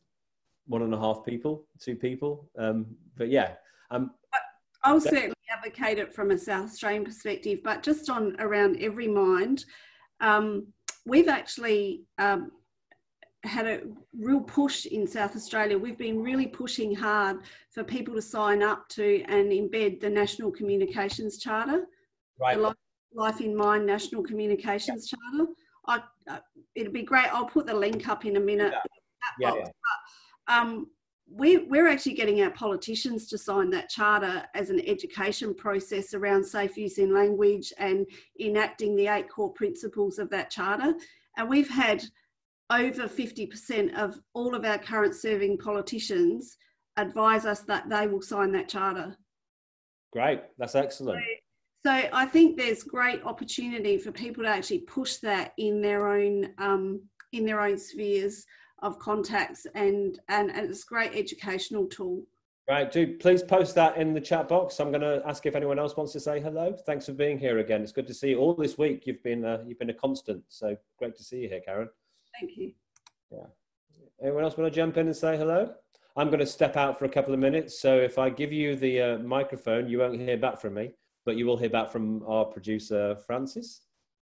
A: 1.5 people, 2 people. But yeah.
J: I'll certainly advocate it from a South Australian perspective, but just around Every Mind, we've actually had a real push in South Australia. We've been really pushing hard for people to sign up to and embed the National Communications Charter, the Life in Mind National Communications Charter. It'd be great. I'll put the link up in a minute. We're actually getting our politicians to sign that charter as an education process around safe use in language and enacting the 8 core principles of that charter. And we've had over 50% of all of our current serving politicians advise us that they will sign that charter.
A: Great, that's excellent.
J: So I think there's great opportunity for people to actually push that in their own spheres of contacts, and it's a great educational tool.
A: Right, do please post that in the chat box. I'm going to ask if anyone else wants to say hello. Thanks for being here again. It's good to see you all this week. You've been a constant, so great to see you here, Karen.
J: Thank you.
A: Yeah. Anyone else want to jump in and say hello? I'm going to step out for a couple of minutes, so if I give you the microphone, you won't hear back from me, but you will hear back from our producer, Francis.